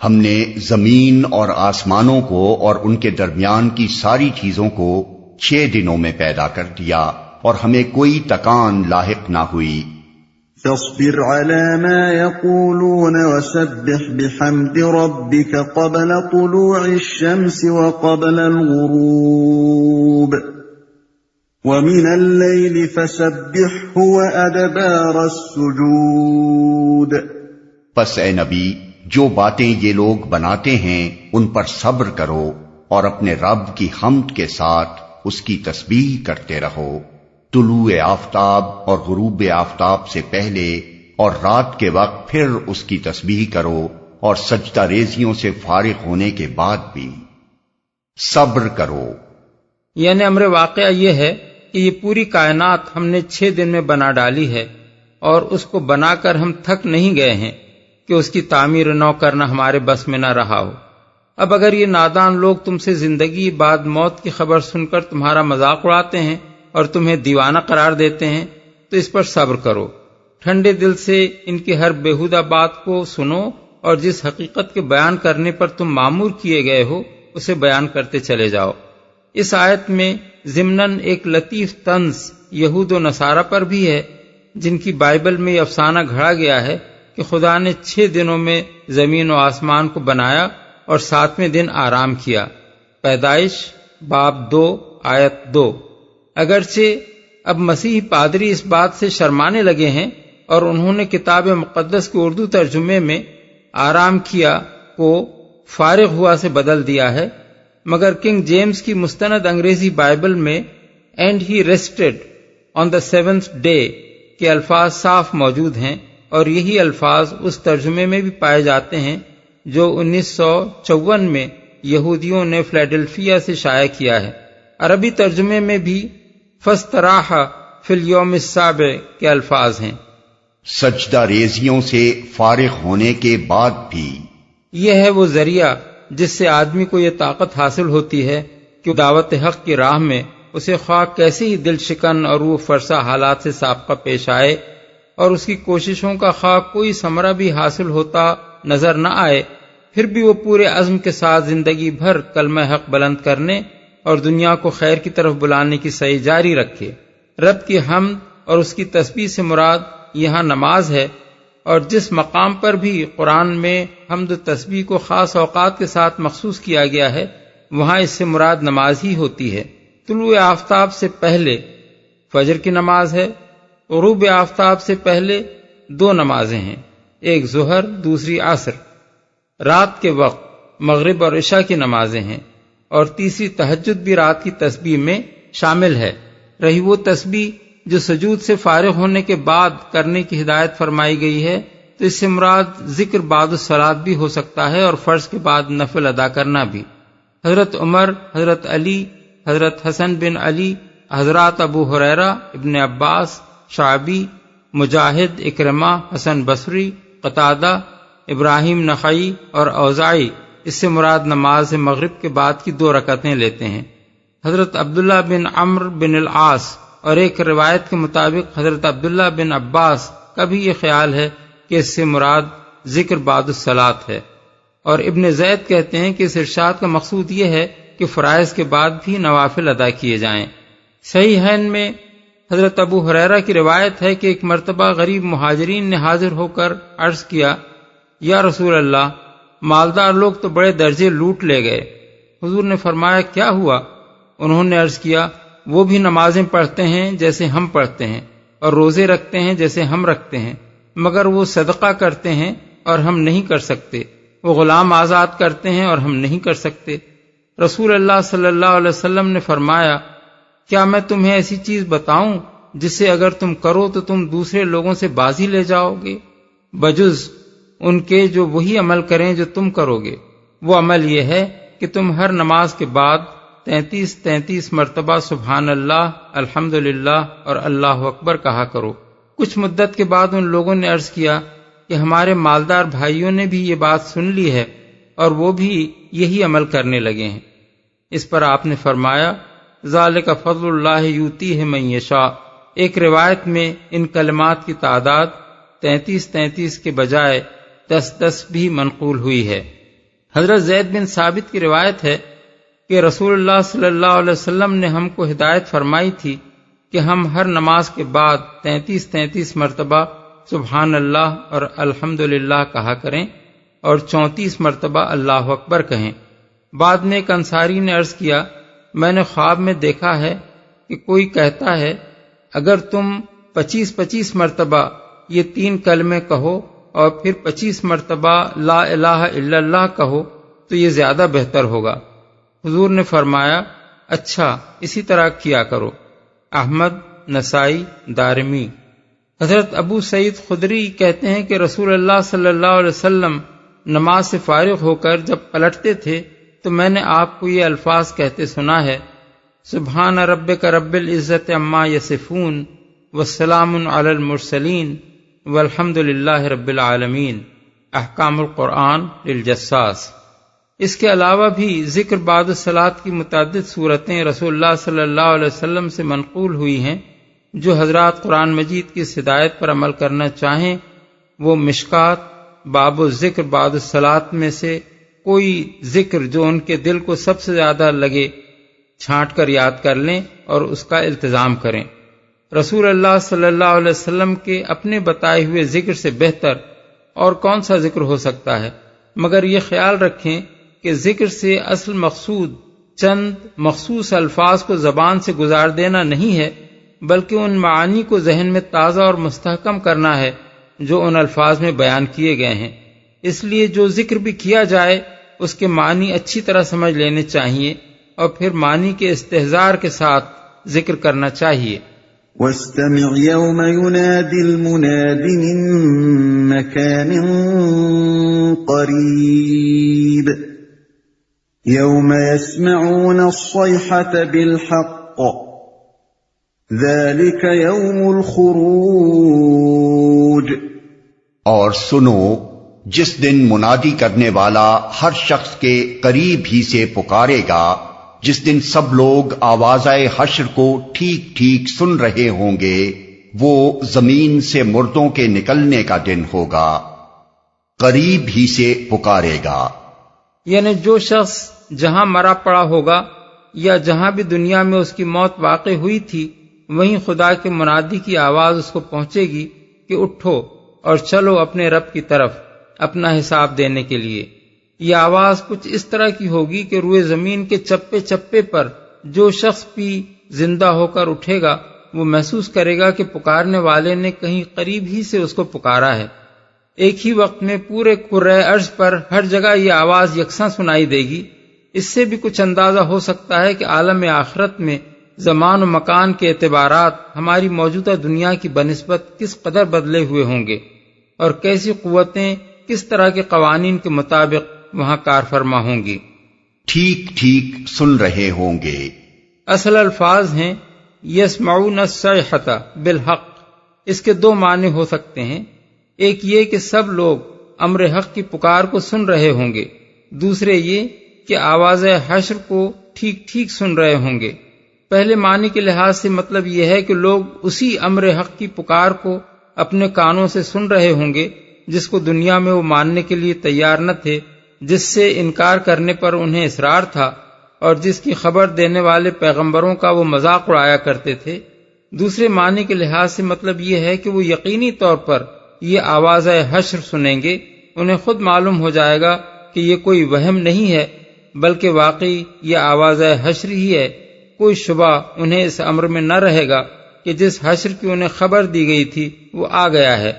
ہم نے زمین اور آسمانوں کو اور ان کے درمیان کی ساری چیزوں کو 6 دنوں میں پیدا کر دیا، اور ہمیں کوئی تکان لاحق نہ ہوئی۔ فاصبر على ما يقولون وسبح بحمد ربك قبل طلوع الشمس وقبل الغروب ومن الليل فسبحه وأدبار السجود۔ پس اے نبی، جو باتیں یہ لوگ بناتے ہیں ان پر صبر کرو، اور اپنے رب کی حمد کے ساتھ اس کی تسبیح کرتے رہو، طلوع آفتاب اور غروب آفتاب سے پہلے اور رات کے وقت پھر اس کی تسبیح کرو، اور سجدہ ریزیوں سے فارغ ہونے کے بعد بھی صبر کرو۔ یعنی امر واقعہ یہ ہے کہ یہ پوری کائنات ہم نے 6 دن میں بنا ڈالی ہے، اور اس کو بنا کر ہم تھک نہیں گئے ہیں کہ اس کی تعمیر نو کرنا ہمارے بس میں نہ رہا ہو۔ اب اگر یہ نادان لوگ تم سے زندگی بعد موت کی خبر سن کر تمہارا مذاق اڑاتے ہیں اور تمہیں دیوانہ قرار دیتے ہیں تو اس پر صبر کرو، ٹھنڈے دل سے ان کی ہر بیہودہ بات کو سنو، اور جس حقیقت کے بیان کرنے پر تم مامور کیے گئے ہو اسے بیان کرتے چلے جاؤ۔ اس آیت میں ضمناً ایک لطیف طنز یہود و نصارہ پر بھی ہے، جن کی بائبل میں یہ افسانہ گھڑا گیا ہے کہ خدا نے 6 دنوں میں زمین و آسمان کو بنایا اور 7ویں دن آرام کیا۔ پیدائش باب 2 آیت 2۔ اگرچہ اب مسیحی پادری اس بات سے شرمانے لگے ہیں اور انہوں نے کتاب مقدس کے اردو ترجمے میں آرام کیا کو فارغ ہوا سے بدل دیا ہے، مگر کنگ جیمز کی مستند انگریزی بائبل میں and he rested on the seventh day کے الفاظ صاف موجود ہیں، اور یہی الفاظ اس ترجمے میں بھی پائے جاتے ہیں جو 1954 میں یہودیوں نے فلیڈلفیا سے شائع کیا ہے۔ عربی ترجمے میں بھی فاستراح فی الیوم السابع کے الفاظ ہیں۔ سجدہ ریزیوں سے فارغ ہونے کے بعد بھی یہ ہے وہ ذریعہ جس سے آدمی کو یہ طاقت حاصل ہوتی ہے کہ دعوت حق کی راہ میں اسے خواہ کیسے ہی دل شکن اور روح فرسا حالات سے سابقہ پیش آئے، اور اس کی کوششوں کا خواہ کوئی ثمرہ بھی حاصل ہوتا نظر نہ آئے، پھر بھی وہ پورے عزم کے ساتھ زندگی بھر کلمہ حق بلند کرنے اور دنیا کو خیر کی طرف بلانے کی سعی جاری رکھے۔ رب کی حمد اور اس کی تسبیح سے مراد یہاں نماز ہے، اور جس مقام پر بھی قرآن میں حمد و تسبیح کو خاص اوقات کے ساتھ مخصوص کیا گیا ہے وہاں اس سے مراد نماز ہی ہوتی ہے۔ طلوع آفتاب سے پہلے فجر کی نماز ہے، غروب آفتاب سے پہلے 2 نمازیں ہیں، ایک ظہر دوسری عصر، رات کے وقت مغرب اور عشاء کی نمازیں ہیں، اور تیسری تہجد بھی رات کی تسبیح میں شامل ہے۔ رہی وہ تسبیح جو سجود سے فارغ ہونے کے بعد کرنے کی ہدایت فرمائی گئی ہے تو اس سے مراد ذکر بعد الصلاۃ بھی ہو سکتا ہے، اور فرض کے بعد نفل ادا کرنا بھی۔ حضرت عمر، حضرت علی، حضرت حسن بن علی، حضرات ابو ہریرہ، ابن عباس، شعبی، مجاہد، اکرمہ، حسن بصری، قتادہ، ابراہیم نخعی اور اوزاعی اس سے مراد نماز مغرب کے بعد کی 2 رکعتیں لیتے ہیں۔ حضرت عبداللہ بن عمرو بن العاص اور ایک روایت کے مطابق حضرت عبداللہ بن عباس کا بھی یہ خیال ہے کہ اس سے مراد ذکر بعد الصلاۃ ہے، اور ابن زید کہتے ہیں کہ اس ارشاد کا مقصود یہ ہے کہ فرائض کے بعد بھی نوافل ادا کیے جائیں۔ صحیحین میں حضرت ابو ہریرہ کی روایت ہے کہ ایک مرتبہ غریب مہاجرین نے حاضر ہو کر عرض کیا، یا رسول اللہ، مالدار لوگ تو بڑے درجے لوٹ لے گئے۔ حضور نے فرمایا، کیا ہوا؟ انہوں نے عرض کیا، وہ بھی نمازیں پڑھتے ہیں جیسے ہم پڑھتے ہیں، اور روزے رکھتے ہیں جیسے ہم رکھتے ہیں، مگر وہ صدقہ کرتے ہیں اور ہم نہیں کر سکتے، وہ غلام آزاد کرتے ہیں اور ہم نہیں کر سکتے۔ رسول اللہ صلی اللہ علیہ وسلم نے فرمایا، کیا میں تمہیں ایسی چیز بتاؤں جسے اگر تم کرو تو تم دوسرے لوگوں سے بازی لے جاؤ گے، بجز ان کے جو وہی عمل کریں جو تم کرو گے؟ وہ عمل یہ ہے کہ تم ہر نماز کے بعد 33 مرتبہ سبحان اللہ، الحمدللہ اور اللہ اکبر کہا کرو۔ کچھ مدت کے بعد ان لوگوں نے عرض کیا کہ ہمارے مالدار بھائیوں نے بھی یہ بات سن لی ہے اور وہ بھی یہی عمل کرنے لگے ہیں۔ اس پر آپ نے فرمایا، ذالک فضل اللہ یؤتیہ من یشاء۔ ایک روایت میں ان کلمات کی تعداد 33 کے بجائے 10 بھی منقول ہوئی ہے۔ حضرت زید بن ثابت کی روایت ہے کہ رسول اللہ صلی اللہ علیہ وسلم نے ہم کو ہدایت فرمائی تھی کہ ہم ہر نماز کے بعد 33 مرتبہ سبحان اللہ اور الحمدللہ کہا کریں اور 34 مرتبہ اللہ اکبر کہیں۔ بعد میں ایک انصاری نے عرض کیا، میں نے خواب میں دیکھا ہے کہ کوئی کہتا ہے اگر تم 25 مرتبہ یہ 3 کلمے کہو اور پھر 25 مرتبہ لا الہ الا اللہ کہو تو یہ زیادہ بہتر ہوگا۔ حضور نے فرمایا، اچھا اسی طرح کیا کرو۔ احمد، نسائی، دارمی۔ حضرت ابو سعید خدری کہتے ہیں کہ رسول اللہ صلی اللہ علیہ وسلم نماز سے فارغ ہو کر جب پلٹتے تھے تو میں نے آپ کو یہ الفاظ کہتے سنا ہے، سبحان ربک رب العزت عما یصفون والسلام علی المرسلین والحمد للہ رب العالمین۔ احکام القرآن للجساس۔ اس کے علاوہ بھی ذکر بعد الصلاۃ کی متعدد صورتیں رسول اللہ صلی اللہ علیہ وسلم سے منقول ہوئی ہیں۔ جو حضرات قرآن مجید کی اس ہدایت پر عمل کرنا چاہیں وہ مشکات باب الذکر بعد الصلاۃ میں سے کوئی ذکر جو ان کے دل کو سب سے زیادہ لگے چھانٹ کر یاد کر لیں اور اس کا التزام کریں۔ رسول اللہ صلی اللہ علیہ وسلم کے اپنے بتائے ہوئے ذکر سے بہتر اور کون سا ذکر ہو سکتا ہے، مگر یہ خیال رکھیں کہ ذکر سے اصل مقصود چند مخصوص الفاظ کو زبان سے گزار دینا نہیں ہے بلکہ ان معانی کو ذہن میں تازہ اور مستحکم کرنا ہے جو ان الفاظ میں بیان کیے گئے ہیں۔ اس لیے جو ذکر بھی کیا جائے اس کے معنی اچھی طرح سمجھ لینے چاہیے اور پھر معنی کے استحضار کے ساتھ ذکر کرنا چاہیے۔ وَاسْتَمِعْ يَوْمَ يُنَادِ الْمُنَادِ مِن مَّكَانٍ قَرِيبٍ يَوْمَ يَسْمَعُونَ الصَّيْحَةَ بِالْحَقِّ ذَلِكَ يَوْمُ الْخُرُوجِ۔ اور سنو جس دن منادی کرنے والا ہر شخص کے قریب ہی سے پکارے گا، جس دن سب لوگ آوازۂ حشر کو ٹھیک ٹھیک سن رہے ہوں گے، وہ زمین سے مردوں کے نکلنے کا دن ہوگا، قریب ہی سے پکارے گا۔ یعنی جو شخص جہاں مرا پڑا ہوگا یا جہاں بھی دنیا میں اس کی موت واقع ہوئی تھی، وہیں خدا کے منادی کی آواز اس کو پہنچے گی کہ اٹھو اور چلو اپنے رب کی طرف اپنا حساب دینے کے لیے۔ یہ آواز کچھ اس طرح کی ہوگی کہ روئے زمین کے چپے چپے پر جو شخص بھی زندہ ہو کر اٹھے گا وہ محسوس کرے گا کہ پکارنے والے نے کہیں قریب ہی سے اس کو پکارا ہے۔ ایک ہی وقت میں پورے کرۂ ارض پر ہر جگہ یہ آواز یکساں سنائی دے گی۔ اس سے بھی کچھ اندازہ ہو سکتا ہے کہ عالم آخرت میں زمان و مکان کے اعتبارات ہماری موجودہ دنیا کی بنسبت کس قدر بدلے ہوئے ہوں گے اور کیسی قوتیں کس طرح کے قوانین کے مطابق وہاں کار فرما ہوں گی۔ ٹھیک ٹھیک سن رہے ہوں گے۔ اصل الفاظ ہیں یسمعون الصیحۃ بالحق۔ اس کے دو معنی ہو سکتے ہیں، ایک یہ کہ سب لوگ امر حق کی پکار کو سن رہے ہوں گے، دوسرے یہ کہ آواز حشر کو ٹھیک ٹھیک سن رہے ہوں گے۔ پہلے معنی کے لحاظ سے مطلب یہ ہے کہ لوگ اسی امر حق کی پکار کو اپنے کانوں سے سن رہے ہوں گے جس کو دنیا میں وہ ماننے کے لیے تیار نہ تھے، جس سے انکار کرنے پر انہیں اصرار تھا اور جس کی خبر دینے والے پیغمبروں کا وہ مذاق اڑایا کرتے تھے۔ دوسرے معنی کے لحاظ سے مطلب یہ ہے کہ وہ یقینی طور پر یہ آواز حشر سنیں گے، انہیں خود معلوم ہو جائے گا کہ یہ کوئی وہم نہیں ہے بلکہ واقعی یہ آواز حشر ہی ہے۔ کوئی شبہ انہیں اس امر میں نہ رہے گا کہ جس حشر کی انہیں خبر دی گئی تھی وہ آ گیا ہے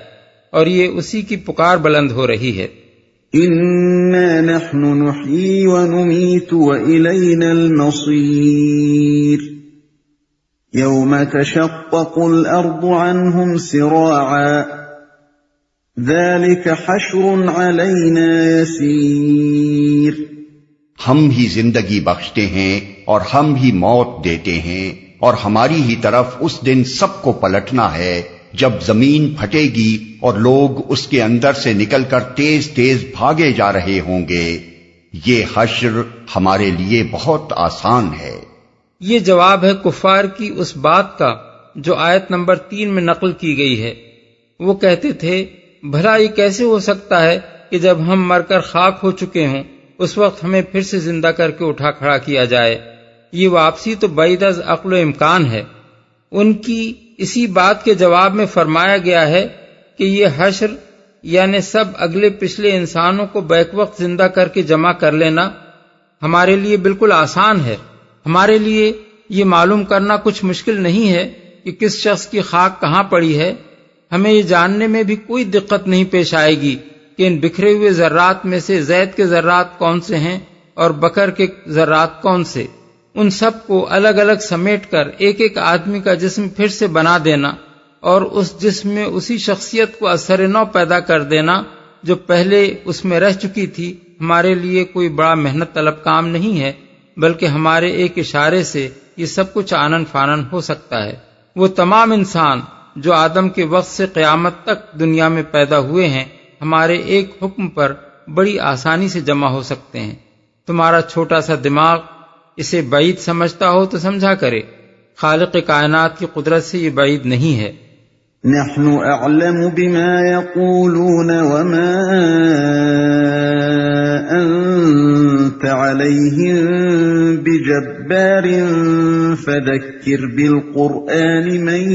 اور یہ اسی کی پکار بلند ہو رہی ہے۔ إِنَّا نَحْنُ نُحْيِي وَنُمِيتُ وَإِلَيْنَا الْمَصِيرُ يَوْمَ تَشَقَّقُ الْأَرْضُ عَنْهُمْ سِرَاعًا ذَلِكَ حَشْرٌ عَلَيْنَا يَسِيرٌ۔ ہم ہی زندگی بخشتے ہیں اور ہم ہی موت دیتے ہیں اور ہماری ہی طرف اس دن سب کو پلٹنا ہے جب زمین پھٹے گی اور لوگ اس کے اندر سے نکل کر تیز تیز بھاگے جا رہے ہوں گے۔ یہ حشر ہمارے لیے بہت آسان ہے۔ یہ جواب ہے کفار کی اس بات کا جو آیت نمبر 3 میں نقل کی گئی ہے۔ وہ کہتے تھے بھلا یہ کیسے ہو سکتا ہے کہ جب ہم مر کر خاک ہو چکے ہوں اس وقت ہمیں پھر سے زندہ کر کے اٹھا کھڑا کیا جائے۔ یہ واپسی تو بعید از عقل و امکان ہے۔ ان کی اسی بات کے جواب میں فرمایا گیا ہے کہ یہ حشر یعنی سب اگلے پچھلے انسانوں کو بیک وقت زندہ کر کے جمع کر لینا ہمارے لیے بالکل آسان ہے۔ ہمارے لیے یہ معلوم کرنا کچھ مشکل نہیں ہے کہ کس شخص کی خاک کہاں پڑی ہے۔ ہمیں یہ جاننے میں بھی کوئی دقت نہیں پیش آئے گی کہ ان بکھرے ہوئے ذرات میں سے زید کے ذرات کون سے ہیں اور بکر کے ذرات کون سے۔ ان سب کو الگ الگ سمیٹ کر ایک ایک آدمی کا جسم پھر سے بنا دینا اور اس جسم میں اسی شخصیت کو اثر نو پیدا کر دینا جو پہلے اس میں رہ چکی تھی ہمارے لیے کوئی بڑا محنت طلب کام نہیں ہے، بلکہ ہمارے ایک اشارے سے یہ سب کچھ آنن فانن ہو سکتا ہے۔ وہ تمام انسان جو آدم کے وقت سے قیامت تک دنیا میں پیدا ہوئے ہیں ہمارے ایک حکم پر بڑی آسانی سے جمع ہو سکتے ہیں۔ تمہارا چھوٹا سا دماغ اسے بعید سمجھتا ہو تو سمجھا کرے، خالق کائنات کی قدرت سے یہ بعید نہیں ہے۔ نحن اعلم بما يقولون وما انت عليهم بجبار فذكر بالقرآن من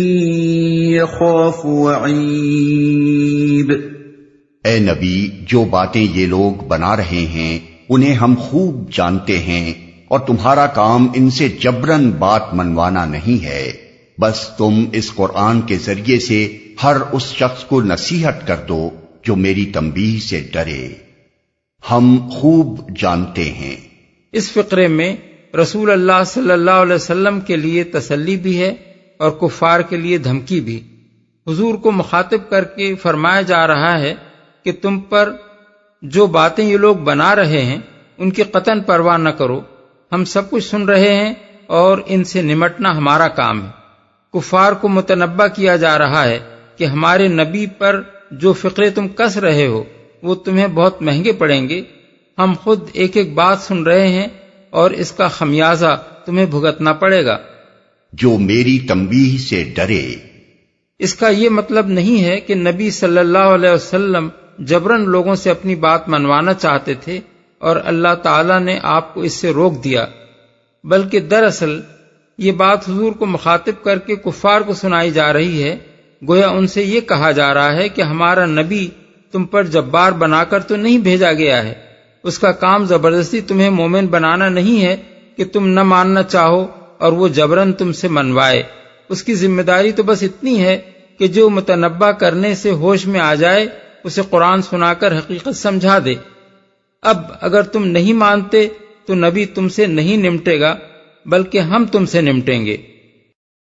يخاف وعيد۔ اے نبی، جو باتیں یہ لوگ بنا رہے ہیں انہیں ہم خوب جانتے ہیں اور تمہارا کام ان سے جبراً بات منوانا نہیں ہے، بس تم اس قرآن کے ذریعے سے ہر اس شخص کو نصیحت کر دو جو میری تنبیہ سے ڈرے، ہم خوب جانتے ہیں۔ اس فقرے میں رسول اللہ صلی اللہ علیہ وسلم کے لیے تسلی بھی ہے اور کفار کے لیے دھمکی بھی۔ حضور کو مخاطب کر کے فرمایا جا رہا ہے کہ تم پر جو باتیں یہ لوگ بنا رہے ہیں ان کی قطعاً پرواہ نہ کرو، ہم سب کچھ سن رہے ہیں اور ان سے نمٹنا ہمارا کام ہے۔ کفار کو متنبہ کیا جا رہا ہے کہ ہمارے نبی پر جو فقرے تم کس رہے ہو وہ تمہیں بہت مہنگے پڑیں گے، ہم خود ایک ایک بات سن رہے ہیں اور اس کا خمیازہ تمہیں بھگتنا پڑے گا۔ جو میری تنبیہ سے ڈرے، اس کا یہ مطلب نہیں ہے کہ نبی صلی اللہ علیہ وسلم جبراً لوگوں سے اپنی بات منوانا چاہتے تھے اور اللہ تعالیٰ نے آپ کو اس سے روک دیا، بلکہ دراصل یہ بات حضور کو مخاطب کر کے کفار کو سنائی جا رہی ہے، گویا ان سے یہ کہا جا رہا ہے کہ ہمارا نبی تم پر جبار بنا کر تو نہیں بھیجا گیا ہے، اس کا کام زبردستی تمہیں مومن بنانا نہیں ہے کہ تم نہ ماننا چاہو اور وہ جبراً تم سے منوائے۔ اس کی ذمہ داری تو بس اتنی ہے کہ جو متنبہ کرنے سے ہوش میں آ جائے اسے قرآن سنا کر حقیقت سمجھا دے۔ اب اگر تم نہیں مانتے تو نبی تم سے نہیں نمٹے گا بلکہ ہم تم سے نمٹیں گے۔